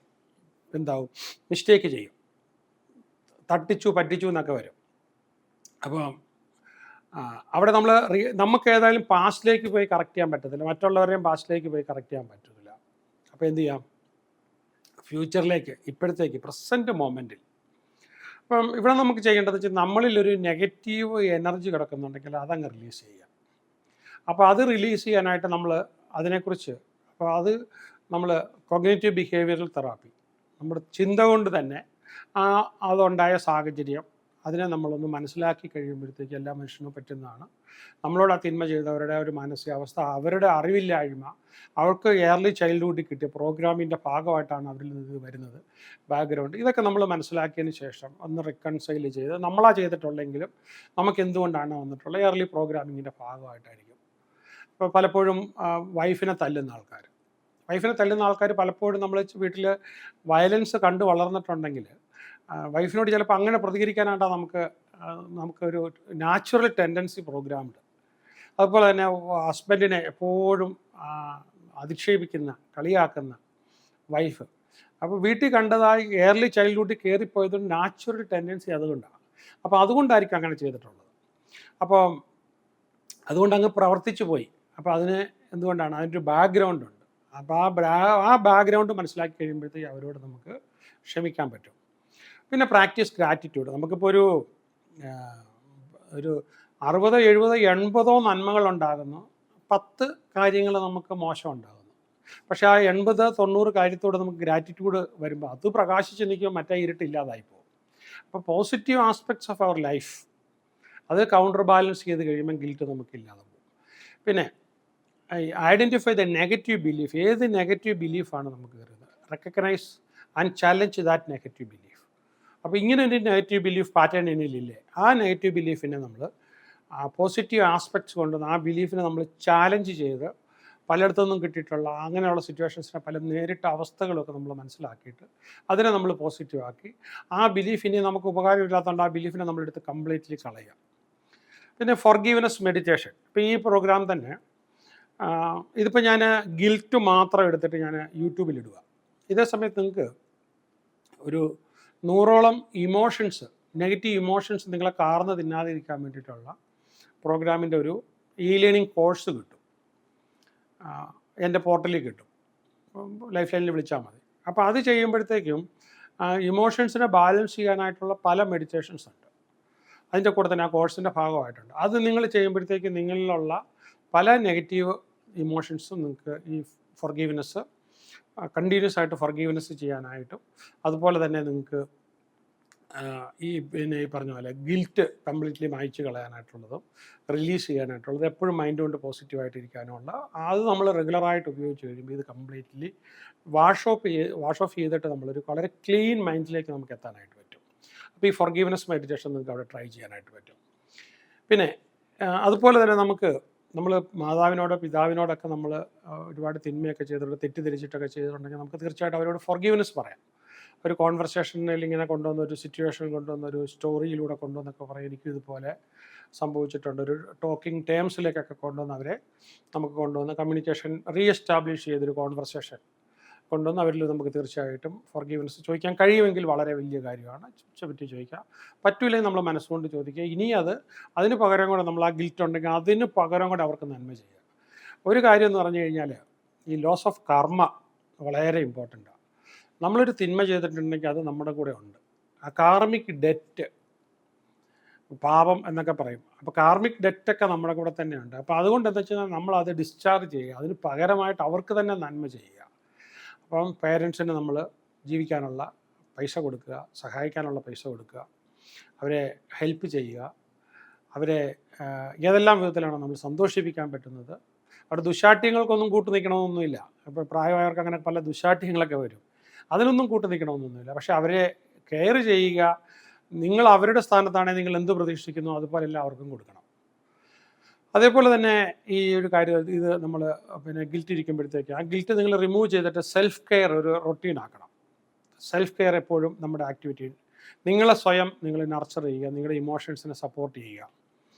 എന്താവും മിസ്റ്റേക്ക് ചെയ്യും, പറ്റിച്ചു എന്നൊക്കെ വരും. അപ്പം അവിടെ നമ്മൾ നമുക്ക് ഏതായാലും പാസ്റ്റിലേക്ക് പോയി കറക്റ്റ് ചെയ്യാൻ പറ്റത്തില്ല, മറ്റുള്ളവരെയും പാസ്റ്റിലേക്ക് പോയി കറക്റ്റ് ചെയ്യാൻ പറ്റില്ല. അപ്പോൾ എന്ത് ചെയ്യാം, ഫ്യൂച്ചറിലേക്ക്, ഇപ്പോഴത്തേക്ക് പ്രസൻറ്റ് മൊമെൻറ്റിൽ. അപ്പം ഇവിടെ നമുക്ക് ചെയ്യേണ്ടത് വെച്ചാൽ നമ്മളിലൊരു നെഗറ്റീവ് എനർജി കിടക്കുന്നുണ്ടെങ്കിൽ അതങ്ങ് റിലീസ് ചെയ്യുക. അപ്പോൾ അത് റിലീസ് ചെയ്യാനായിട്ട് നമ്മൾ അതിനെക്കുറിച്ച്, അപ്പോൾ അത് നമ്മൾ കോഗ്നിറ്റീവ് ബിഹേവിയറൽ തെറാപ്പി, നമ്മുടെ ചിന്ത കൊണ്ട് തന്നെ അതുണ്ടായ സാഹചര്യം അതിനെ നമ്മളൊന്ന് മനസ്സിലാക്കി കഴിയുമ്പോഴത്തേക്ക് എല്ലാ മനുഷ്യനും പറ്റുന്നതാണ്. നമ്മളോട് ആ തിന്മ ചെയ്തവരുടെ ഒരു മാനസികാവസ്ഥ, അവരുടെ അറിവില്ലായ്മ, അവർക്ക് ഏർലി ചൈൽഡ്ഹുഡിൽ കിട്ടിയ പ്രോഗ്രാമിൻ്റെ ഭാഗമായിട്ടാണ് അവരിൽ നിന്ന് വരുന്നത്, ബാക്ക്ഗ്രൗണ്ട്. ഇതൊക്കെ നമ്മൾ മനസ്സിലാക്കിയതിന് ശേഷം ഒന്ന് റിക്കൺസൈൽ ചെയ്ത്, നമ്മളാ ചെയ്തിട്ടുള്ളെങ്കിലും നമുക്ക് എന്തുകൊണ്ടാണ് വന്നിട്ടുള്ളത്, ഏർലി പ്രോഗ്രാമിങ്ങിൻ്റെ ഭാഗമായിട്ടായിരിക്കും. ഇപ്പോൾ പലപ്പോഴും വൈഫിനെ തല്ലുന്ന ആൾക്കാർ പലപ്പോഴും നമ്മൾ വീട്ടിൽ വയലൻസ് കണ്ട് വളർന്നിട്ടുണ്ടെങ്കിൽ വൈഫിനോട് ചിലപ്പോൾ അങ്ങനെ പ്രതികരിക്കാനായിട്ടാണ് നമുക്കൊരു നാച്ചുറൽ ടെൻഡൻസി പ്രോഗ്രാംഡ്. അതുപോലെ തന്നെ ഹസ്ബൻഡിനെ എപ്പോഴും അധിക്ഷേപിക്കുന്ന, കളിയാക്കുന്ന വൈഫ്, അപ്പോൾ വീട്ടിൽ കണ്ടതായി ഏർലി ചൈൽഡ്ഹുഡിൽ കയറിപ്പോയത് നാച്ചുറൽ ടെൻഡൻസി അതുകൊണ്ടാണ്. അപ്പോൾ അതുകൊണ്ടായിരിക്കും അങ്ങനെ ചെയ്തിട്ടുള്ളത്. അപ്പോൾ അതുകൊണ്ട് അങ്ങ് പ്രവർത്തിച്ചു പോയി. അപ്പോൾ അതിന് എന്തുകൊണ്ടാണ്, അതിൻ്റെ ബാക്ക്ഗ്രൗണ്ട് ഉണ്ട്. അപ്പോൾ ആ ബാക്ക്ഗ്രൗണ്ട് മനസ്സിലാക്കി കഴിയുമ്പോഴത്തേക്ക് അവരോട് നമുക്ക് ക്ഷമിക്കാൻ പറ്റും. പിന്നെ പ്രാക്ടീസ് ഗ്രാറ്റിറ്റ്യൂഡ്. നമുക്കിപ്പോൾ ഒരു 60, 70, 80 നന്മകളുണ്ടാകുന്നു, 10 കാര്യങ്ങൾ നമുക്ക് മോശം ഉണ്ടാകുന്നു. പക്ഷേ ആ 80, 90 കാര്യത്തോട് നമുക്ക് ഗ്രാറ്റിറ്റ്യൂഡ് വരുമ്പോൾ അത് പ്രകാശിച്ച് നിൽക്കുമ്പോൾ മറ്റേ ഇരുട്ടില്ലാതായി പോകും. അപ്പോൾ positive aspects of our life അത് കൗണ്ടർ ബാലൻസ് ചെയ്ത് കഴിയുമ്പോൾ ഗിൽറ്റ് നമുക്കില്ലാതെ പോകും. പിന്നെ ഐഡൻറ്റിഫൈ ദ നെഗറ്റീവ് ബിലീഫ്. ഏത് നെഗറ്റീവ് ബിലീഫാണ് നമുക്ക് കയറുന്നത്, recognise and challenge that negative belief. അപ്പോൾ ഇങ്ങനെ ഒരു നെഗറ്റീവ് ബിലീഫ് പാറ്റേൺ എന്നിലില്ലേ, ആ നെഗറ്റീവ് ബിലീഫിനെ നമ്മൾ പോസിറ്റീവ് ആസ്പെക്ട്സ് കൊണ്ട് ആ ബിലീഫിനെ നമ്മൾ ചാലഞ്ച് ചെയ്ത് പലയിടത്തുനിന്നും കിട്ടിയിട്ടുള്ള അങ്ങനെയുള്ള സിറ്റുവേഷൻസിനെ പല നേരിട്ട അവസ്ഥകളൊക്കെ നമ്മൾ മനസ്സിലാക്കിയിട്ട് അതിനെ നമ്മൾ പോസിറ്റീവ് ആക്കി ആ ബിലീഫിനെ നമുക്ക് ഉപകാരമില്ലാത്തതുകൊണ്ട് ആ ബിലീഫിനെ നമ്മളെടുത്ത് കംപ്ലീറ്റ്ലി കളയുക. പിന്നെ ഫോർഗീവ്നെസ് മെഡിറ്റേഷൻ. ഇപ്പോൾ ഈ പ്രോഗ്രാം തന്നെ ഇതിപ്പോൾ ഞാൻ ഗിൽറ്റ് മാത്രം എടുത്തിട്ട് ഞാൻ യൂട്യൂബിലിടുക. ഇതേ സമയത്ത് നിങ്ങൾക്ക് ഒരു 100ഓളം ഇമോഷൻസ്, നെഗറ്റീവ് ഇമോഷൻസ് നിങ്ങളെ കാർന്ന് തിന്നാതിരിക്കാൻ വേണ്ടിയിട്ടുള്ള പ്രോഗ്രാമിൻ്റെ ഒരു ലേണിംഗ് കോഴ്സ് കിട്ടും, എൻ്റെ പോർട്ടലിൽ കിട്ടും, ലൈഫ് ലൈനിൽ വിളിച്ചാൽ മതി. അപ്പോൾ അത് ചെയ്യുമ്പോഴത്തേക്കും ഇമോഷൻസിനെ ബാലൻസ് ചെയ്യാനായിട്ടുള്ള പല മെഡിറ്റേഷൻസ് ഉണ്ട്, അതിൻ്റെ കൂടെ തന്നെ ആ കോഴ്സിൻ്റെ ഭാഗമായിട്ടുണ്ട്. അത് നിങ്ങൾ ചെയ്യുമ്പോഴത്തേക്ക് നിങ്ങളിലുള്ള പല നെഗറ്റീവ് ഇമോഷൻസും നിങ്ങൾക്ക് ഈ ഫോർഗീവ്നെസ് കണ്ടിന്യൂസ് ആയിട്ട് ഫോർഗീവ്നെസ് ചെയ്യാനായിട്ടും, അതുപോലെ തന്നെ നിങ്ങൾക്ക് ഈ പറഞ്ഞ പോലെ ഗിൽറ്റ് കംപ്ലീറ്റ്ലി മായ്ച്ച് കളയാനായിട്ടുള്ളതും റിലീസ് ചെയ്യാനായിട്ടുള്ളത്, എപ്പോഴും മൈൻഡ് കൊണ്ട് പോസിറ്റീവായിട്ടിരിക്കാനുള്ള അത് നമ്മൾ റെഗുലറായിട്ട് ഉപയോഗിച്ച് കഴിയുമ്പോൾ ഇത് കംപ്ലീറ്റ്ലി വാഷ് ഓഫ് ചെയ്തിട്ട് നമ്മളൊരു വളരെ ക്ലീൻ മൈൻഡിലേക്ക് നമുക്ക് എത്താനായിട്ട് പറ്റും. അപ്പോൾ ഈ ഫോർഗീവ്നെസ് മെഡിറ്റേഷൻ നിങ്ങൾക്ക് അവിടെ ട്രൈ ചെയ്യാനായിട്ട് പറ്റും. പിന്നെ അതുപോലെ തന്നെ നമ്മൾ മാതാവിനോടോ പിതാവിനോടൊക്കെ നമ്മൾ ഒരുപാട് തിന്മയൊക്കെ ചെയ്തിട്ടുണ്ട്, തെറ്റിദ്ധരിച്ചിട്ടൊക്കെ ചെയ്തിട്ടുണ്ടെങ്കിൽ നമുക്ക് തീർച്ചയായിട്ടും അവരോട് ഫോർഗീവ്നെസ് പറയാം. ഒരു കോൺവെർസേഷനിൽ ഇങ്ങനെ കൊണ്ടുവന്ന ഒരു സിറ്റുവേഷൻ കൊണ്ടുവന്ന ഒരു സ്റ്റോറിയിലൂടെ കൊണ്ടുവന്നൊക്കെ പറയും, എനിക്കും ഇതുപോലെ സംഭവിച്ചിട്ടുണ്ട്, ഒരു ടോക്കിംഗ് ടേംസിലേക്കൊക്കെ കൊണ്ടുവന്ന് നമുക്ക് കൊണ്ടുവന്ന് കമ്മ്യൂണിക്കേഷൻ റീഎസ്റ്റാബ്ലിഷ് ചെയ്തൊരു കോൺവെർസേഷൻ കൊണ്ടുവന്ന് അവരിൽ നമുക്ക് തീർച്ചയായിട്ടും ഫോർഗീവ്നെസ് ചോദിക്കാൻ കഴിയുമെങ്കിൽ വളരെ വലിയ കാര്യമാണ്. പറ്റി ചോദിക്കാം, പറ്റൂല്ലെങ്കിൽ നമ്മൾ മനസ്സുകൊണ്ട് ചോദിക്കുക. ഇനി അതിന് പകരം കൂടെ നമ്മൾ ആ ഗിൽറ്റ് ഉണ്ടെങ്കിൽ അതിന് പകരം കൂടെ അവർക്ക് നന്മ ചെയ്യുക. ഒരു കാര്യം എന്ന് പറഞ്ഞു കഴിഞ്ഞാൽ ഈ ലോസ് ഓഫ് കർമ്മ വളരെ ഇമ്പോർട്ടൻ്റാണ്. നമ്മളൊരു തിന്മ ചെയ്തിട്ടുണ്ടെങ്കിൽ അത് നമ്മുടെ കൂടെ ഉണ്ട്. ആ കാർമിക് ഡെറ്റ്, പാപം എന്നൊക്കെ പറയും. അപ്പോൾ കാർമിക് ഡെറ്റൊക്കെ നമ്മുടെ കൂടെ തന്നെയുണ്ട്. അപ്പോൾ അതുകൊണ്ട് എന്താ വെച്ചാൽ നമ്മളത് ഡിസ്ചാർജ് ചെയ്യുക, അതിന് പകരമായിട്ട് അവർക്ക് തന്നെ നന്മ ചെയ്യുക. അപ്പം പേരൻസിന് നമ്മൾ ജീവിക്കാനുള്ള പൈസ കൊടുക്കുക, സഹായിക്കാനുള്ള പൈസ കൊടുക്കുക, അവരെ ഹെൽപ്പ് ചെയ്യുക, അവരെ ഏതെല്ലാം വിധത്തിലാണോ നമ്മൾ സന്തോഷിപ്പിക്കാൻ പറ്റുന്നത്. അവിടെ ദുശാഠ്യങ്ങൾക്കൊന്നും കൂട്ടു നിൽക്കണമെന്നൊന്നുമില്ല. ഇപ്പോൾ പ്രായമായവർക്ക് അങ്ങനെ പല ദുശാഠ്യങ്ങളൊക്കെ വരും, അതിനൊന്നും കൂട്ടു നിൽക്കണമെന്നൊന്നുമില്ല. പക്ഷേ അവരെ കെയർ ചെയ്യുക. നിങ്ങൾ അവരുടെ സ്ഥാനത്താണെങ്കിൽ നിങ്ങൾ എന്ത് പ്രതീക്ഷിക്കുന്നു അതുപോലെ എല്ലാവർക്കും കൊടുക്കണം. അതേപോലെ തന്നെ ഈ ഒരു കാര്യം, ഇത് നമ്മൾ ഗിൽറ്റ് ഇരിക്കുമ്പോഴത്തേക്ക് ആ ഗിൽറ്റ് നിങ്ങൾ റിമൂവ് ചെയ്തിട്ട് സെൽഫ് കെയർ ഒരു റൊട്ടീൻ ആക്കണം. സെൽഫ് കെയർ എപ്പോഴും നമ്മുടെ ആക്ടിവിറ്റി, നിങ്ങളെ സ്വയം നിങ്ങൾ നർച്ചർ ചെയ്യുക, നിങ്ങളുടെ ഇമോഷൻസിനെ സപ്പോർട്ട് ചെയ്യുക.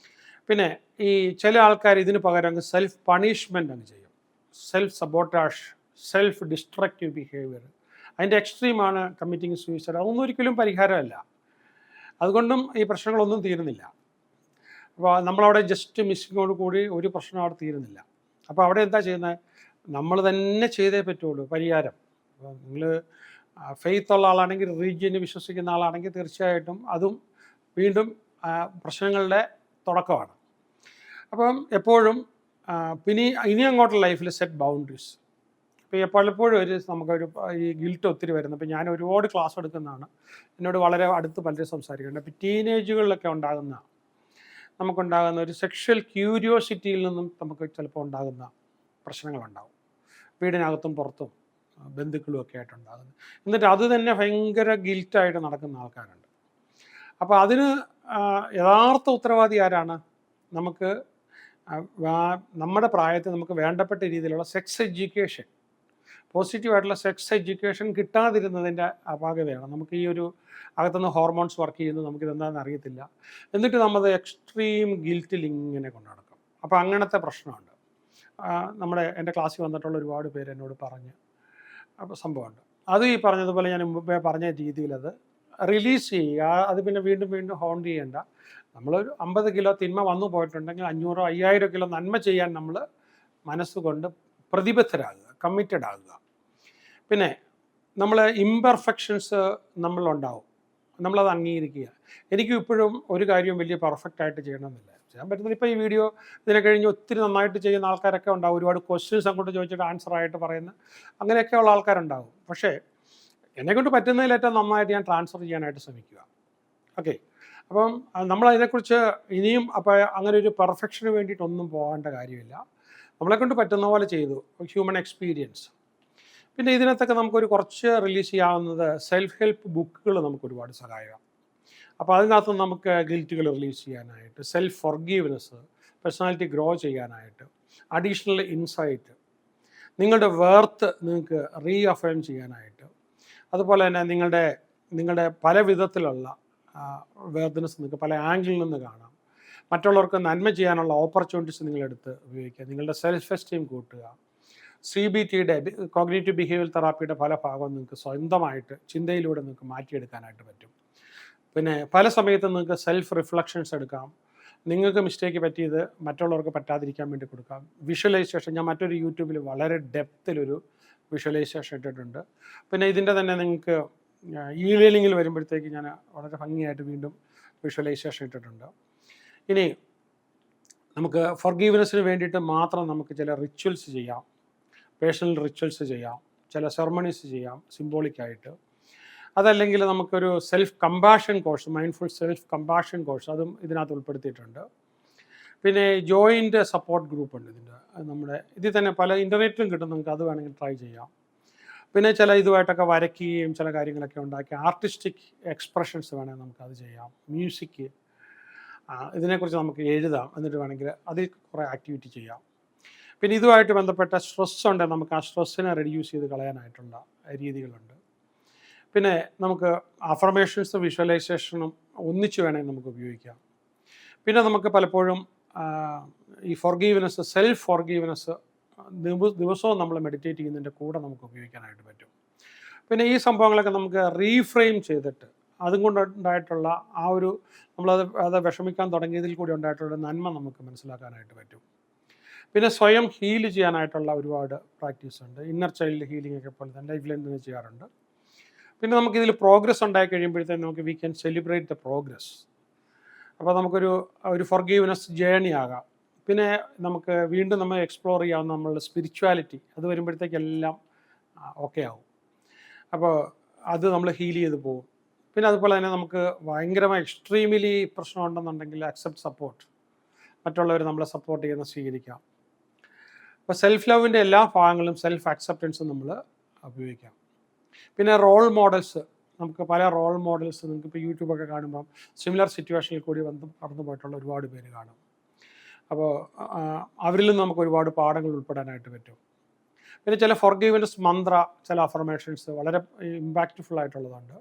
പിന്നെ ഈ ചില ആൾക്കാർ ഇതിന് പകരം സെൽഫ് പണിഷ്മെൻ്റ് അങ്ങ് ചെയ്യും, self sabotage, self destructive behaviour. അതിൻ്റെ എക്സ്ട്രീമാണ് കമ്മിറ്റിങ് സൂയിസൈഡ്. അതൊന്നും ഒരിക്കലും പരിഹാരമല്ല, അതുകൊണ്ടും ഈ പ്രശ്നങ്ങളൊന്നും തീരുന്നില്ല. അപ്പോൾ നമ്മളവിടെ ജസ്റ്റ് മിസ്സിങ്ങോട് കൂടി ഒരു പ്രശ്നം അവിടെ തീരുന്നില്ല. അപ്പോൾ അവിടെ എന്താ ചെയ്യുന്നത്, നമ്മൾ തന്നെ ചെയ്തേ പറ്റുള്ളൂ പരിഹാരം. അപ്പോൾ നിങ്ങൾ ഫെയ്ത്ത് ഉള്ള ആളാണെങ്കിൽ, റിലീജിയനെ വിശ്വസിക്കുന്ന ആളാണെങ്കിൽ തീർച്ചയായിട്ടും അതും വീണ്ടും പ്രശ്നങ്ങളുടെ തുടക്കമാണ്. അപ്പം എപ്പോഴും പിന്നെ ഇനി അങ്ങോട്ടുള്ള ലൈഫിൽ സെറ്റ് ബൗണ്ടറീസ്. ഇപ്പോൾ പലപ്പോഴും നമുക്കൊരു ഈ ഗിൽറ്റ് ഒത്തിരി വരുന്നത്, ഇപ്പോൾ ഞാൻ ഒരുപാട് ക്ലാസ് എടുക്കുന്നതാണ്, എന്നോട് വളരെ അടുത്ത് പലരും സംസാരിക്കുന്നുണ്ട്. ഇപ്പോൾ ടീനേജുകളിലൊക്കെ നമുക്കുണ്ടാകുന്ന ഒരു സെക്ഷൽ ക്യൂരിയോസിറ്റിയിൽ നിന്നും നമുക്ക് ചിലപ്പോൾ ഉണ്ടാകുന്ന പ്രശ്നങ്ങളുണ്ടാകും. വീടിനകത്തും പുറത്തും ബന്ധുക്കളും ഒക്കെ ആയിട്ടുണ്ടാകുന്നത്. എന്നിട്ട് അത് തന്നെ ഭയങ്കര ഗിൽറ്റായിട്ട് നടക്കുന്ന ആൾക്കാരുണ്ട്. അപ്പോൾ അതിന് യഥാർത്ഥ ഉത്തരവാദി ആരാണ്? നമുക്ക് നമ്മുടെ പ്രായത്തിൽ നമുക്ക് വേണ്ടപ്പെട്ട രീതിയിലുള്ള സെക്സ് എഡ്യൂക്കേഷൻ, പോസിറ്റീവായിട്ടുള്ള സെക്സ് എഡ്യൂക്കേഷൻ കിട്ടാതിരുന്നതിൻ്റെ അപാകതയാണ്. നമുക്ക് ഈ ഒരു അകത്തുനിന്ന് ഹോർമോൺസ് വർക്ക് ചെയ്യുന്നത് നമുക്കിതെന്താണെന്ന് അറിയത്തില്ല. എന്നിട്ട് നമ്മൾ എക്സ്ട്രീം ഗിൽറ്റിൽ ഇങ്ങനെ കൊണ്ടു നടക്കും. അപ്പോൾ അങ്ങനത്തെ പ്രശ്നമുണ്ട്. എൻ്റെ ക്ലാസ്സിൽ വന്നിട്ടുള്ള ഒരുപാട് പേര് എന്നോട് പറഞ്ഞ് അപ്പോൾ സംഭവമുണ്ട്. അത് ഈ പറഞ്ഞതുപോലെ ഞാൻ മുമ്പേ പറഞ്ഞ രീതിയിൽ അത് റിലീസ് ചെയ്യുക. അത് പിന്നെ വീണ്ടും വീണ്ടും ഹോണ്ട് ചെയ്യേണ്ട. നമ്മളൊരു 50 കിലോ തിന്മ വന്നു പോയിട്ടുണ്ടെങ്കിൽ 500 5000 കിലോ നന്മ ചെയ്യാൻ നമ്മൾ മനസ്സുകൊണ്ട് പ്രതിബദ്ധരാകുക, കമ്മിറ്റഡ് ആകുക. പിന്നെ നമ്മൾ ഇംപെർഫെക്ഷൻസ് നമ്മളുണ്ടാവും, നമ്മളത് അംഗീകരിക്കുക. എനിക്കും ഇപ്പോഴും ഒരു കാര്യവും വലിയ പെർഫെക്റ്റായിട്ട് ചെയ്യണമെന്നില്ല, ചെയ്യാൻ പറ്റുന്നില്ല. ഇപ്പോൾ ഈ വീഡിയോ ഇതിനെ കഴിഞ്ഞ് ഒത്തിരി നന്നായിട്ട് ചെയ്യുന്ന ആൾക്കാരൊക്കെ ഉണ്ടാവും, ഒരുപാട് ക്വസ്റ്റ്യൻസ് അങ്ങോട്ട് ചോദിച്ചിട്ട് ആൻസറായിട്ട് പറയുന്ന അങ്ങനെയൊക്കെയുള്ള ആൾക്കാരുണ്ടാവും. പക്ഷേ എന്നെക്കൊണ്ട് പറ്റുന്നതിൽ ഏറ്റവും നന്നായിട്ട് ഞാൻ ട്രാൻസ്ഫർ ചെയ്യാനായിട്ട് ശ്രമിക്കുക. ഓക്കെ, അപ്പം നമ്മളതിനെക്കുറിച്ച് ഇനിയും അപ്പോൾ അങ്ങനെ ഒരു പെർഫെക്ഷന് വേണ്ടിയിട്ടൊന്നും പോകേണ്ട കാര്യമില്ല. നമ്മളെക്കൊണ്ട് പറ്റുന്ന പോലെ ചെയ്തു, ഹ്യൂമൻ എക്സ്പീരിയൻസ്. പിന്നെ ഇതിനകത്തൊക്കെ നമുക്കൊരു കുറച്ച് റിലീസ് ചെയ്യാവുന്നത് സെൽഫ് ഹെൽപ്പ് ബുക്കുകൾ നമുക്ക് ഒരുപാട് സഹായമാണ്. അപ്പോൾ അതിനകത്ത് നമുക്ക് ഗിൽറ്റുകൾ റിലീസ് ചെയ്യാനായിട്ട്, സെൽഫ് ഫോർഗീവ്നെസ്, പേഴ്സണാലിറ്റി ഗ്രോ ചെയ്യാനായിട്ട്, അഡീഷണൽ ഇൻസൈറ്റ്, നിങ്ങളുടെ വേർത്ത് നിങ്ങൾക്ക് റീഅഫേം ചെയ്യാനായിട്ട്, അതുപോലെ തന്നെ നിങ്ങളുടെ പല വിധത്തിലുള്ള വേർതിനെസ് നിങ്ങൾക്ക് പല ആംഗിളിൽ നിന്ന് കാണാം. മറ്റുള്ളവർക്ക് നന്മ ചെയ്യാനുള്ള ഓപ്പർച്യൂണിറ്റീസ് നിങ്ങളെടുത്ത് ഉപയോഗിക്കുക, നിങ്ങളുടെ സെൽഫ് എസ്റ്റീം കൂട്ടുക. CBTയുടെ കോഗ്നിറ്റീവ് ബിഹേവിയർ തെറാപ്പിയുടെ പല ഭാഗവും നിങ്ങൾക്ക് സ്വന്തമായിട്ട് ചിന്തയിലൂടെ നിങ്ങൾക്ക് മാറ്റിയെടുക്കാനായിട്ട് പറ്റും. പിന്നെ പല സമയത്തും നിങ്ങൾക്ക് സെൽഫ് റിഫ്ലക്ഷൻസ് എടുക്കാം. നിങ്ങൾക്ക് മിസ്റ്റേക്ക് പറ്റിയത് മറ്റുള്ളവർക്ക് പറ്റാതിരിക്കാൻ വേണ്ടി കൊടുക്കാം. വിഷ്വലൈസേഷൻ, ഞാൻ മറ്റൊരു യൂട്യൂബിൽ വളരെ ഡെപ്തിലൊരു വിഷ്വലൈസേഷൻ ഇട്ടിട്ടുണ്ട്. പിന്നെ ഇതിൻ്റെ തന്നെ നിങ്ങൾക്ക് ലേണിങ്ങിൽ വരുമ്പോഴത്തേക്ക് ഞാൻ വളരെ ഭംഗിയായിട്ട് വീണ്ടും വിഷ്വലൈസേഷൻ ഇട്ടിട്ടുണ്ട്. ഇനി നമുക്ക് ഫോർഗീവ്നെസ്സിന് വേണ്ടിയിട്ട് മാത്രം നമുക്ക് ചില റിച്വൽസ് ചെയ്യാം, പേഴ്സണൽ റിച്വൽസ് ചെയ്യാം, ചില സെറമണീസ് ചെയ്യാം സിംബോളിക്കായിട്ട്. അതല്ലെങ്കിൽ നമുക്കൊരു self compassion course, mindful self compassion course, അതും ഇതിനകത്ത് ഉൾപ്പെടുത്തിയിട്ടുണ്ട്. പിന്നെ ജോയിൻ്റ് സപ്പോർട്ട് ഗ്രൂപ്പ് ഉണ്ട് ഇതിൽ തന്നെ പല ഇൻ്റർനെറ്റിലും കിട്ടും, നിങ്ങൾക്ക് അത് വേണമെങ്കിൽ ട്രൈ ചെയ്യാം. പിന്നെ ചില ഇതുമായിട്ടൊക്കെ വരയ്ക്കുകയും ചില കാര്യങ്ങളൊക്കെ ഉണ്ടാക്കി ആർട്ടിസ്റ്റിക് എക്സ്പ്രഷൻസ് വേണമെങ്കിൽ നമുക്കത് ചെയ്യാം. മ്യൂസിക്, ഇതിനെക്കുറിച്ച് നമുക്ക് എഴുതാം, എന്നിട്ട് വേണമെങ്കിൽ അതിൽ കുറേ ആക്ടിവിറ്റി ചെയ്യാം. പിന്നെ ഇതുമായിട്ട് ബന്ധപ്പെട്ട സ്ട്രെസ് ഉണ്ടെങ്കിൽ നമുക്ക് ആ സ്ട്രെസ്സിനെ റെഡ്യൂസ് ചെയ്ത് കളയാനായിട്ടുള്ള രീതികളുണ്ട്. പിന്നെ നമുക്ക് അഫർമേഷൻസും വിഷ്വലൈസേഷനും ഒന്നിച്ച് വേണമെങ്കിൽ നമുക്ക് ഉപയോഗിക്കാം. പിന്നെ നമുക്ക് പലപ്പോഴും ഈ ഫോർഗീവ്നെസ്, സെൽഫ് ഫോർഗീവ്നെസ് ദിവസവും നമ്മൾ മെഡിറ്റേറ്റ് ചെയ്യുന്നതിൻ്റെ കൂടെ നമുക്ക് ഉപയോഗിക്കാനായിട്ട് പറ്റും. പിന്നെ ഈ സംഭവങ്ങളൊക്കെ നമുക്ക് റീഫ്രെയിം ചെയ്തിട്ട് അതും കൊണ്ടുണ്ടായിട്ടുള്ള നമ്മളത് വിഷമിക്കാൻ തുടങ്ങിയതിൽ കൂടി ഉണ്ടായിട്ടുള്ള നന്മ നമുക്ക് മനസ്സിലാക്കാനായിട്ട് പറ്റും. പിന്നെ സ്വയം ഹീൽ ചെയ്യാനായിട്ടുള്ള ഒരുപാട് പ്രാക്ടീസ് ഉണ്ട്. ഇന്നർ ചൈൽഡ് ഹീലിംഗ് ഒക്കെ പോലെ തന്നെ ലൈഫ് ലൈനിൽ ചെയ്യാറുണ്ട്. പിന്നെ നമുക്കിതിൽ പ്രോഗ്രസ് ഉണ്ടായി കഴിയുമ്പോഴത്തേക്കും നമുക്ക് we can celebrate the progress. അപ്പോൾ നമുക്കൊരു ഫോർഗീവ്നെസ് ജേണി ആകാം. പിന്നെ നമുക്ക് വീണ്ടും നമ്മൾ എക്സ്പ്ലോർ ചെയ്യാവുന്ന നമ്മളുടെ സ്പിരിച്വാലിറ്റി, അത് വരുമ്പോഴത്തേക്കെല്ലാം ഓക്കെ ആവും. അപ്പോൾ അത് നമ്മൾ ഹീൽ ചെയ്ത് പോകും. പിന്നെ അതുപോലെ തന്നെ നമുക്ക് ഭയങ്കരമായി എക്സ്ട്രീമിലി പ്രശ്നം ഉണ്ടെന്നുണ്ടെങ്കിൽ അക്സെപ്റ്റ് സപ്പോർട്ട്, മറ്റുള്ളവർ നമ്മളെ സപ്പോർട്ട് ചെയ്യുന്ന സ്വീകരിക്കാം. അപ്പോൾ സെൽഫ് ലവിൻ്റെ എല്ലാ ഭാഗങ്ങളും സെൽഫ് അക്സെപ്റ്റൻസും നമ്മൾ ഉപയോഗിക്കാം. പിന്നെ റോൾ മോഡൽസ്, നമുക്ക് പല റോൾ മോഡൽസ് നിങ്ങൾക്കിപ്പോൾ യൂട്യൂബൊക്കെ കാണുമ്പം സിമിലർ സിറ്റുവേഷനിൽ കൂടി കടന്നു പോയിട്ടുള്ള ഒരുപാട് പേര് കാണും. അപ്പോൾ അവരിൽ നിന്ന് നമുക്ക് ഒരുപാട് പാഠങ്ങൾ ഉൾപ്പെടാനായിട്ട് പറ്റും. പിന്നെ ചില ഫോർഗീവ്നെസ് മന്ത്ര, ചില അഫർമേഷൻസ് വളരെ ഇമ്പാക്റ്റ്ഫുൾ ആയിട്ടുള്ളതുണ്ട്.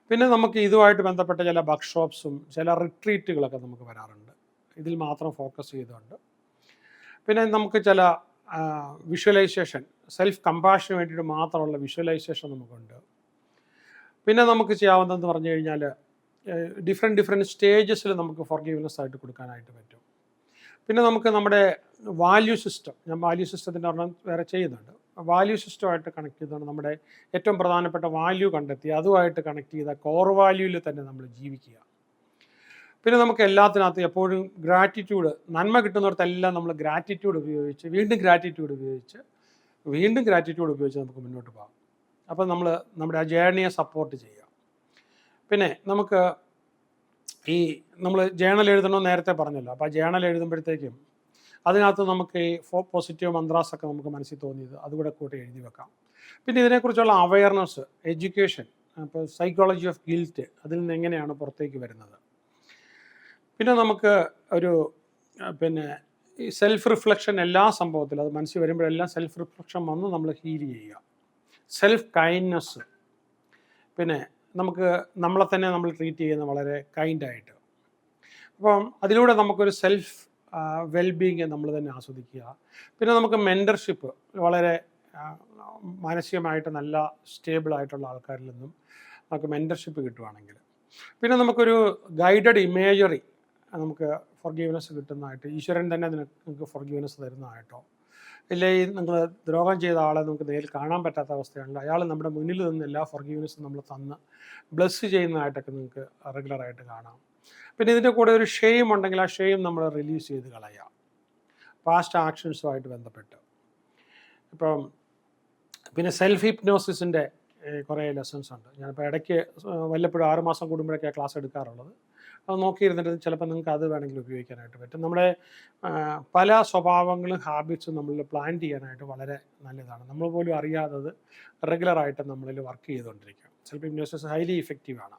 പിന്നെ നമുക്ക് ഇതുമായിട്ട് ബന്ധപ്പെട്ട ചില വർക്ക്ഷോപ്സും ചില റിട്രീറ്റുകളൊക്കെ നമുക്ക് വരാറുണ്ട്, ഇതിൽ മാത്രം ഫോക്കസ് ചെയ്തുകൊണ്ട്. പിന്നെ നമുക്ക് ചില വിഷ്വലൈസേഷൻ, സെൽഫ് കമ്പാഷന് വേണ്ടിയിട്ട് മാത്രമുള്ള വിഷ്വലൈസേഷൻ നമുക്കുണ്ട്. പിന്നെ നമുക്ക് ചെയ്യാവുന്നതെന്ന് പറഞ്ഞു കഴിഞ്ഞാൽ ഡിഫറെൻറ്റ് സ്റ്റേജസിൽ നമുക്ക് ഫോർഗീവ്നെസ് ആയിട്ട് കൊടുക്കാനായിട്ട് പറ്റും. പിന്നെ നമുക്ക് നമ്മുടെ വാല്യൂ സിസ്റ്റം, ഞാൻ വാല്യൂ സിസ്റ്റത്തിൻ്റെ ഒരെണ്ണം വേറെ ചെയ്യുന്നുണ്ട്. വാല്യൂ സിസ്റ്റമായിട്ട് കണക്ട് ചെയ്തുകൊണ്ട് നമ്മുടെ ഏറ്റവും പ്രധാനപ്പെട്ട വാല്യൂ കണ്ടെത്തി അതുമായിട്ട് കണക്ട് ചെയ്ത കോർ വാല്യൂവിൽ തന്നെ നമ്മൾ ജീവിക്കുക. പിന്നെ നമുക്ക് എല്ലാത്തിനകത്ത് എപ്പോഴും ഗ്രാറ്റിറ്റ്യൂഡ്, നന്മ കിട്ടുന്നിടത്തെല്ലാം നമ്മൾ ഗ്രാറ്റിറ്റ്യൂഡ് ഉപയോഗിച്ച് വീണ്ടും ഗ്രാറ്റിറ്റ്യൂഡ് ഉപയോഗിച്ച് നമുക്ക് മുന്നോട്ട് പോകാം. അപ്പോൾ നമ്മൾ നമ്മുടെ ആ ജേർണിയെ സപ്പോർട്ട് ചെയ്യുക. പിന്നെ നമുക്ക് ഈ നമ്മൾ ജേണൽ എഴുതണമെന്ന് നേരത്തെ പറഞ്ഞല്ലോ. അപ്പോൾ ആ ജേണൽ എഴുതുമ്പോഴത്തേക്കും അതിനകത്ത് നമുക്ക് ഈ പോസിറ്റീവ് മന്ത്രാസൊക്കെ നമുക്ക് മനസ്സിൽ തോന്നിയത് അതുകൂടെ കൂട്ടി എഴുതി വെക്കാം. പിന്നെ ഇതിനെക്കുറിച്ചുള്ള അവയർനെസ്, എഡ്യൂക്കേഷൻ, അപ്പോൾ സൈക്കോളജി ഓഫ് ഗിൽറ്റ്, അതിൽ നിന്ന് എങ്ങനെയാണ് പുറത്തേക്ക് വരുന്നത്. പിന്നെ നമുക്ക് ഒരു പിന്നെ ഈ സെൽഫ് റിഫ്ലക്ഷൻ എല്ലാ സംഭവത്തിലും, അത് മനസ്സിൽ വരുമ്പോഴെല്ലാം സെൽഫ് റിഫ്ലക്ഷൻ വന്ന് നമ്മൾ ഹീൽ ചെയ്യുക. സെൽഫ് കൈൻഡ്നെസ്, പിന്നെ നമുക്ക് നമ്മളെ തന്നെ നമ്മൾ ട്രീറ്റ് ചെയ്യുന്ന വളരെ കൈൻഡായിട്ട്. അപ്പം അതിലൂടെ നമുക്കൊരു സെൽഫ് വെൽബീങ് നമ്മൾ തന്നെ ആസ്വദിക്കുക. പിന്നെ നമുക്ക് മെൻറ്റർഷിപ്പ്, വളരെ മാനസികമായിട്ട് നല്ല സ്റ്റേബിളായിട്ടുള്ള ആൾക്കാരിൽ നിന്നും നമുക്ക് മെൻറ്റർഷിപ്പ് കിട്ടുവാണെങ്കിൽ. പിന്നെ നമുക്കൊരു ഗൈഡഡ് ഇമേജറി നമുക്ക് ഫോർഗീവ്നെസ് കിട്ടുന്നതായിട്ട്, ഈശ്വരൻ തന്നെ നിങ്ങൾക്ക് ഫോർഗീവ്നെസ് തരുന്നതായിട്ടോ, ഇല്ലെങ്കിൽ നിങ്ങൾ ദ്രോഹം ചെയ്ത ആളെ നമുക്ക് നേരിൽ കാണാൻ പറ്റാത്ത അവസ്ഥയാണല്ലോ, അയാൾ നമ്മുടെ മുന്നിൽ നിന്ന് എല്ലാ ഫോർഗീവ്നെസ്സും നമ്മൾ തന്ന് ബ്ലെസ് ചെയ്യുന്നതായിട്ടൊക്കെ നിങ്ങൾക്ക് റെഗുലറായിട്ട് കാണാം. പിന്നെ ഇതിൻ്റെ കൂടെ ഒരു ഷെയിം ഉണ്ടെങ്കിൽ ആ ഷെയിം നമ്മൾ റിലീസ് ചെയ്ത് കളയാം, പാസ്റ്റ് ആക്ഷൻസുമായിട്ട് ബന്ധപ്പെട്ട്. ഇപ്പം പിന്നെ സെൽഫ് ഹിപ്നോസിസിൻ്റെ കുറേ ലെസൺസ് ഉണ്ട്. ഞാനിപ്പോൾ ഇടയ്ക്ക് വല്ലപ്പോഴും 6 മാസം കൂടുമ്പോഴൊക്കെയാണ് ക്ലാസ് എടുക്കാറുള്ളത്. അത് നോക്കിയിരുന്നിട്ട് ചിലപ്പോൾ നിങ്ങൾക്ക് അത് വേണമെങ്കിൽ ഉപയോഗിക്കാനായിട്ട് പറ്റും. നമ്മുടെ പല സ്വഭാവങ്ങളും ഹാബിറ്റ്സും നമ്മൾ പ്ലാൻ ചെയ്യാനായിട്ട് വളരെ നല്ലതാണ്. നമ്മൾ പോലും അറിയാത്തത് റെഗുലറായിട്ട് നമ്മളിൽ വർക്ക് ചെയ്തുകൊണ്ടിരിക്കും. സെൽഫ് ഹിപ്നോസിസ് ഹൈലി ഇഫക്റ്റീവാണ്.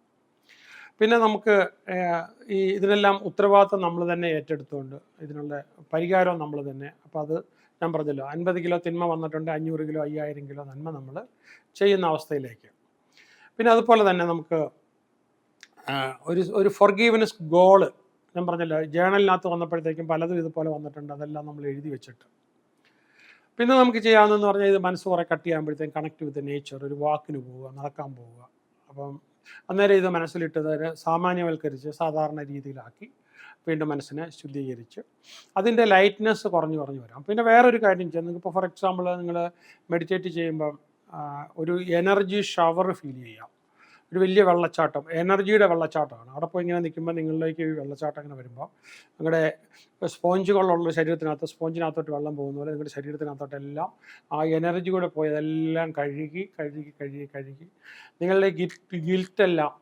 പിന്നെ നമുക്ക് ഈ ഇതിനെല്ലാം ഉത്തരവാദിത്വം നമ്മൾ തന്നെ ഏറ്റെടുത്തുകൊണ്ട് ഇതിനുള്ള പരിഹാരം നമ്മൾ തന്നെ. അപ്പോൾ അത് ഞാൻ പറഞ്ഞല്ലോ, 50 കിലോ തിന്മ വന്നിട്ടുണ്ട്, 500 കിലോ 5000 കിലോ നന്മ നമ്മൾ ചെയ്യുന്ന അവസ്ഥയിലേക്ക്. പിന്നെ അതുപോലെ തന്നെ നമുക്ക് ഒരു ഫോർഗീവ്നെസ് ഗോള്, ഞാൻ പറഞ്ഞല്ലോ ജേണലിനകത്ത് വന്നപ്പോഴത്തേക്കും പലതും ഇതുപോലെ വന്നിട്ടുണ്ട്, അതെല്ലാം നമ്മൾ എഴുതി വെച്ചിട്ട്. പിന്നെ നമുക്ക് ചെയ്യാവുന്നതെന്ന് പറഞ്ഞാൽ ഇത് മനസ്സ് കുറേ കട്ട് ചെയ്യുമ്പോഴത്തേക്കും കണക്ട് വിത്ത് നേച്ചർ, ഒരു വാക്കിന് പോവുക, നടക്കാൻ പോവുക. അപ്പം അന്നേരം ഇത് മനസ്സിലിട്ടത് സാമാന്യവൽക്കരിച്ച് സാധാരണ രീതിയിലാക്കി വീണ്ടും മനസ്സിനെ ശുദ്ധീകരിച്ച് അതിൻ്റെ ലൈറ്റ്നെസ് കുറഞ്ഞു വരാം. പിന്നെ വേറൊരു കാര്യം ചെയ്യാം, നിങ്ങൾക്ക് ഇപ്പോൾ ഫോർ എക്സാമ്പിൾ നിങ്ങൾ മെഡിറ്റേറ്റ് ചെയ്യുമ്പം ഒരു എനർജി ഷവർ ഫീൽ ചെയ്യാം. ഒരു വലിയ വെള്ളച്ചാട്ടം, എനർജിയുടെ വെള്ളച്ചാട്ടമാണ്. അവിടെ പോയി ഇങ്ങനെ നിൽക്കുമ്പോൾ നിങ്ങളിലേക്ക് ഈ വെള്ളച്ചാട്ടം ഇങ്ങനെ വരുമ്പോൾ നിങ്ങളുടെ സ്പോഞ്ചുകളുള്ള ശരീരത്തിനകത്ത്, സ്പോഞ്ചിനകത്തോട്ട് വെള്ളം പോകുന്ന പോലെ നിങ്ങളുടെ ശരീരത്തിനകത്തോട്ടെല്ലാം ആ എനർജി കൂടെ പോയി അതെല്ലാം കഴുകി നിങ്ങളുടെ ഗിൽറ്റെല്ലാം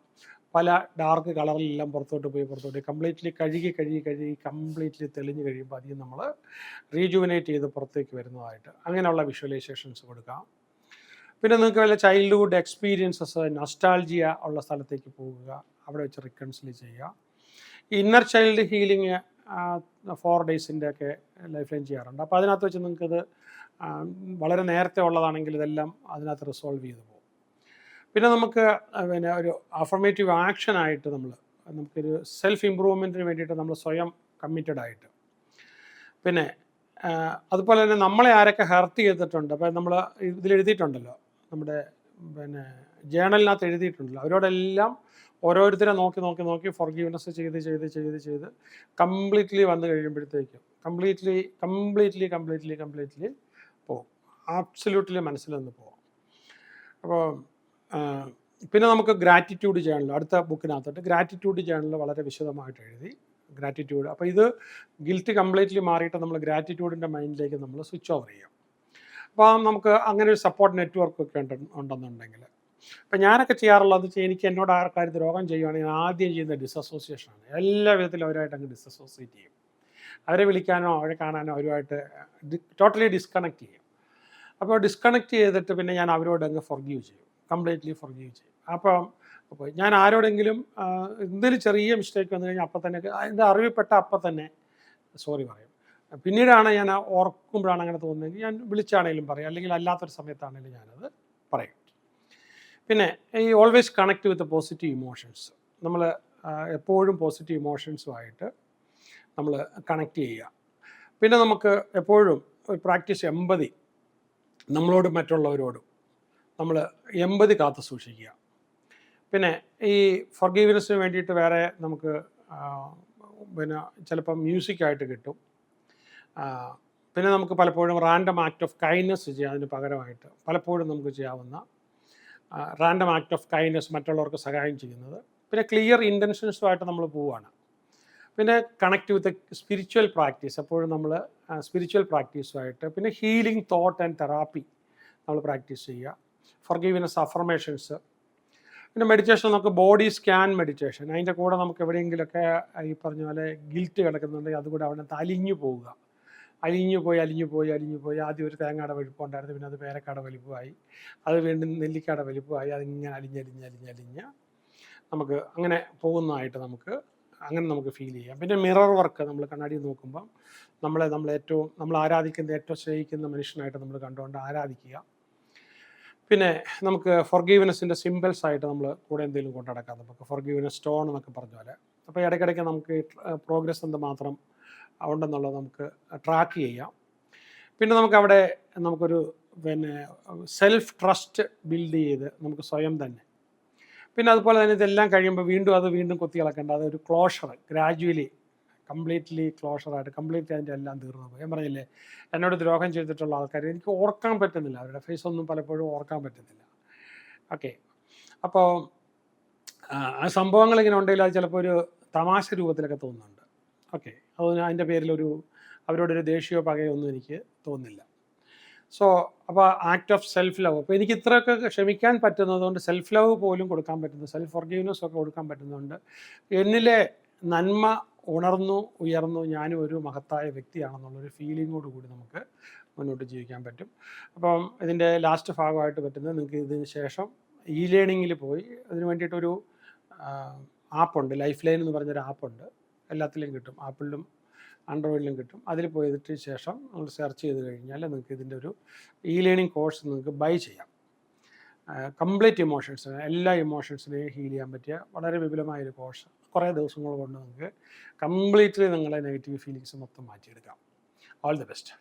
പല ഡാർക്ക് കളറിലെല്ലാം പുറത്തോട്ട് പോയി കംപ്ലീറ്റ്ലി കഴുകി കംപ്ലീറ്റ്ലി തെളിഞ്ഞ് കഴിയുമ്പോൾ അധികം നമ്മൾ റീജുവിനേറ്റ് ചെയ്ത് പുറത്തേക്ക് വരുന്നതായിട്ട് അങ്ങനെയുള്ള വിഷ്വലൈസേഷൻസ് കൊടുക്കാം. പിന്നെ നിങ്ങൾക്ക് വല്ല ചൈൽഡ്ഹുഡ് എക്സ്പീരിയൻസസ്, നൊസ്റ്റാൾജിയ ഉള്ള സ്ഥലത്തേക്ക് പോകുക, അവിടെ വെച്ച് റിക്കൺസിൽ ചെയ്യുക. ഇന്നർ ചൈൽഡ് ഹീലിംഗ് 4 ഡേയ്സിൻ്റെ ഒക്കെ ലൈഫ് ലൈൻ ചെയ്യാറുണ്ട്. അപ്പോൾ അതിനകത്ത് വെച്ച് നിങ്ങൾക്കത് വളരെ നേരത്തെ ഉള്ളതാണെങ്കിൽ ഇതെല്ലാം അതിനകത്ത് റിസോൾവ് ചെയ്തു പോകും. പിന്നെ നമുക്ക് പിന്നെ ഒരു അഫർമേറ്റീവ് ആക്ഷനായിട്ട് നമുക്കൊരു സെൽഫ് ഇമ്പ്രൂവ്മെൻറ്റിന് വേണ്ടിയിട്ട് നമ്മൾ സ്വയം കമ്മിറ്റഡ് ആയിട്ട്. പിന്നെ അതുപോലെ തന്നെ നമ്മളെ ആരൊക്കെ ഹർട്ട് ചെയ്തിട്ടുണ്ട്, അപ്പോൾ നമ്മൾ ഇതിലെഴുതിയിട്ടുണ്ടല്ലോ, നമ്മുടെ പിന്നെ ജേണലിനകത്ത് എഴുതിയിട്ടുണ്ടല്ലോ, അവരോടെല്ലാം ഓരോരുത്തരെ നോക്കി ഫോർഗീവ്നെസ് ചെയ്ത് കംപ്ലീറ്റ്ലി വന്നു കഴിയുമ്പോഴത്തേക്കും കംപ്ലീറ്റ്ലി പോകും. ആബ്സല്യൂട്ട്ലി മനസ്സിൽ നിന്ന് പോകും. അപ്പോൾ പിന്നെ നമുക്ക് ഗ്രാറ്റിറ്റ്യൂഡ് ജേണൽ, അടുത്ത ബുക്കിനകത്തോട്ട് ഗ്രാറ്റിറ്റ്യൂഡ് ജേണൽ വളരെ വിശദമായിട്ട് എഴുതി ഗ്രാറ്റിറ്റ്യൂഡ്. അപ്പോൾ ഇത് ഗിൽറ്റ് കംപ്ലീറ്റ്ലി മാറിയിട്ട് നമ്മൾ ഗ്രാറ്റിറ്റ്യൂഡിൻ്റെ മൈൻഡിലേക്ക് നമ്മൾ സ്വിച്ച് ഓവർ ചെയ്യും. അപ്പോൾ നമുക്ക് അങ്ങനെ ഒരു സപ്പോർട്ട് നെറ്റ്വർക്കൊക്കെ ഉണ്ടെന്നുണ്ടെങ്കിൽ, അപ്പോൾ ഞാനൊക്കെ ചെയ്യാറുള്ളത് എനിക്ക് എന്നോട് ആൾക്കാർ ദ്രോഹം ചെയ്യുകയാണെങ്കിൽ ഞാൻ ആദ്യം ചെയ്യുന്ന ഡിസസോസിയേഷനാണ്. എല്ലാ വിധത്തിലും അവരുമായിട്ട് അങ്ങ് ഡിസസോസിയേറ്റ് ചെയ്യും. അവരെ വിളിക്കാനോ അവരെ കാണാനോ അവരുമായിട്ട് ടോട്ടലി ഡിസ്കണക്ട് ചെയ്യും. അപ്പോൾ ഡിസ്കണക്ട് ചെയ്തിട്ട് പിന്നെ ഞാൻ അവരോട് അങ്ങ് കംപ്ലീറ്റ്ലി ഫോർഗീവ് ചെയ്യും. അപ്പോൾ ഞാൻ ആരോടെങ്കിലും എന്തെങ്കിലും ചെറിയ മിസ്റ്റേക്ക് വന്നു കഴിഞ്ഞാൽ അപ്പം തന്നെ അതിൻ്റെ അറിവിൽപ്പെട്ട അപ്പം തന്നെ സോറി പറയും. പിന്നീടാണ് ഞാൻ ഓർക്കുമ്പോഴാണ് അങ്ങനെ തോന്നുന്നതെങ്കിൽ ഞാൻ വിളിച്ചാണെങ്കിലും പറയും, അല്ലെങ്കിൽ അല്ലാത്തൊരു സമയത്താണെങ്കിലും ഞാനത് പറയും. പിന്നെ ഈ always connect with positive emotions, നമ്മൾ എപ്പോഴും പോസിറ്റീവ് ഇമോഷൻസുമായിട്ട് നമ്മൾ കണക്ട് ചെയ്യുക. പിന്നെ നമുക്ക് എപ്പോഴും ഒരു പ്രാക്ടീസ് എമ്പതി, നമ്മളോടും മറ്റുള്ളവരോടും നമ്മൾ എമ്പതി കാത്തു സൂക്ഷിക്കുക. പിന്നെ ഈ ഫൊർഗീവ്നെസ്സിന് വേണ്ടിയിട്ട് വേറെ നമുക്ക് പിന്നെ ചിലപ്പോൾ മ്യൂസിക്കായിട്ട് കിട്ടും. പിന്നെ നമുക്ക് പലപ്പോഴും റാൻഡം ആക്ട് ഓഫ് കൈൻഡ്നെസ് ചെയ്യാം. അതിന് പകരമായിട്ട് പലപ്പോഴും നമുക്ക് ചെയ്യാവുന്ന റാൻഡം ആക്ട് ഓഫ് കൈൻഡ്നെസ്, മറ്റുള്ളവർക്ക് സഹായം ചെയ്യുന്നത്. പിന്നെ ക്ലിയർ ഇൻറ്റൻഷൻസുമായിട്ട് നമ്മൾ പോവുകയാണ്. പിന്നെ കണക്ട് വിത്ത് സ്പിരിച്വൽ പ്രാക്ടീസ്, എപ്പോഴും നമ്മൾ സ്പിരിച്വൽ പ്രാക്ടീസുമായിട്ട്. പിന്നെ ഹീലിംഗ് തോട്ട് ആൻഡ് തെറാപ്പി നമ്മൾ പ്രാക്ടീസ് ചെയ്യുക. Forgiveness affirmations. പിന്നെ മെഡിറ്റേഷൻ നമുക്ക് ബോഡി സ്കാൻ മെഡിറ്റേഷൻ. അതിൻ്റെ കൂടെ നമുക്ക് എവിടെയെങ്കിലുമൊക്കെ ഈ പറഞ്ഞ പോലെ ഗിൽറ്റ് കിടക്കുന്നുണ്ടെങ്കിൽ അതുകൂടെ അവിടെ അലിഞ്ഞു പോവുക. അലിഞ്ഞു പോയി ആദ്യം ഒരു തേങ്ങയുടെ വലിപ്പമുണ്ടായിരുന്നു, പിന്നെ അത് പേരക്കയുടെ വലിപ്പമായി, അത് വീണ്ടും നെല്ലിക്കയുടെ വലിപ്പമായി, അതിങ്ങനെ അലിഞ്ഞ് നമുക്ക് അങ്ങനെ പോകുന്നതായിട്ട് നമുക്ക് ഫീൽ ചെയ്യാം. പിന്നെ മിറർ വർക്ക്, നമ്മൾ കണ്ണാടി നോക്കുമ്പം നമ്മൾ ആരാധിക്കുന്ന ഏറ്റവും സ്നേഹിക്കുന്ന മനുഷ്യനായിട്ട് നമ്മൾ കണ്ടുകൊണ്ട് ആരാധിക്കുക. പിന്നെ നമുക്ക് ഫൊർഗീവ്നെസ്സിൻ്റെ സിമ്പിൾസ് ആയിട്ട് നമ്മൾ കൂടെ എന്തെങ്കിലും കൊണ്ടു നടക്കാം. നമുക്ക് ഫൊർഗീവ്നെസ് സ്റ്റോൺ എന്നൊക്കെ പറഞ്ഞ പോലെ. അപ്പോൾ ഇടയ്ക്കിടയ്ക്ക് നമുക്ക് പ്രോഗ്രസ് എന്തുമാത്രം ഉണ്ടെന്നുള്ളത് നമുക്ക് ട്രാക്ക് ചെയ്യാം. പിന്നെ നമുക്കൊരു സെൽഫ് ട്രസ്റ്റ് ബിൽഡ് ചെയ്ത് നമുക്ക് സ്വയം തന്നെ. പിന്നെ അതുപോലെ തന്നെ ഇതെല്ലാം കഴിയുമ്പോൾ വീണ്ടും കൊത്തി കളക്കേണ്ട, അതൊരു ക്ലോഷർ, ഗ്രാജുവലി കംപ്ലീറ്റ്ലി ക്ലോഷറായിട്ട് കംപ്ലീറ്റ് അതിൻ്റെ എല്ലാം തീർന്നു പോയി. ഞാൻ പറഞ്ഞില്ലേ, എന്നോട് ദ്രോഹം ചെയ്തിട്ടുള്ള ആൾക്കാർ എനിക്ക് ഓർക്കാൻ പറ്റുന്നില്ല, അവരുടെ ഫേസ് ഒന്നും പലപ്പോഴും ഓർക്കാൻ പറ്റുന്നില്ല. ഓക്കെ, അപ്പോൾ ആ സംഭവങ്ങൾ ഇങ്ങനെ ഉണ്ടെങ്കിൽ അത് ചിലപ്പോൾ ഒരു തമാശ രൂപത്തിലൊക്കെ തോന്നുന്നുണ്ട്. ഓക്കെ, അതിൻ്റെ പേരിലൊരു അവരോടൊരു ദേഷ്യമോ പകയോ ഒന്നും എനിക്ക് തോന്നുന്നില്ല. അപ്പോൾ ആക്ട് ഓഫ് സെൽഫ് ലവ്. അപ്പോൾ എനിക്ക് ഇത്രയൊക്കെ ക്ഷമിക്കാൻ പറ്റുന്നതുകൊണ്ട്, സെൽഫ് ലവ് പോലും കൊടുക്കാൻ പറ്റുന്നു, സെൽഫ് ഫൊർഗീവ്നെസ് ഒക്കെ കൊടുക്കാൻ പറ്റുന്നതുകൊണ്ട് എന്നിലെ നന്മ ഉയർന്നു ഞാനും ഒരു മഹത്തായ വ്യക്തിയാണെന്നുള്ളൊരു ഫീലിങ്ങോട് കൂടി നമുക്ക് മുന്നോട്ട് ജീവിക്കാൻ പറ്റും. അപ്പം ഇതിൻ്റെ ലാസ്റ്റ് ഭാഗമായിട്ട് പറ്റുന്നത്, നിങ്ങൾക്ക് ഇതിന് ശേഷം ലേണിങ്ങിൽ പോയി അതിന് വേണ്ടിയിട്ടൊരു ആപ്പുണ്ട്, ലൈഫ് ലൈൻ എന്ന് പറഞ്ഞൊരു ആപ്പുണ്ട്. എല്ലാത്തിലും കിട്ടും, ആപ്പിളിലും ആൻഡ്രോയിഡിലും കിട്ടും. അതിൽ പോയതിന് ശേഷം നമ്മൾ സെർച്ച് ചെയ്ത് കഴിഞ്ഞാൽ നിങ്ങൾക്ക് ഇതിൻ്റെ ഒരു ലേണിംഗ് കോഴ്സ് നിങ്ങൾക്ക് ബൈ ചെയ്യാം. കംപ്ലീറ്റ് ഇമോഷൻസ്, എല്ലാ ഇമോഷൻസിനെയും ഹീൽ ചെയ്യാൻ പറ്റിയ വളരെ വിപുലമായൊരു കോഴ്സ്. കുറേ ദിവസങ്ങൾ കൊണ്ട് നിങ്ങൾക്ക് കംപ്ലീറ്റ്ലി നിങ്ങളുടെ നെഗറ്റീവ് ഫീലിങ്സ് മൊത്തം മാറ്റിയെടുക്കാം. All the best.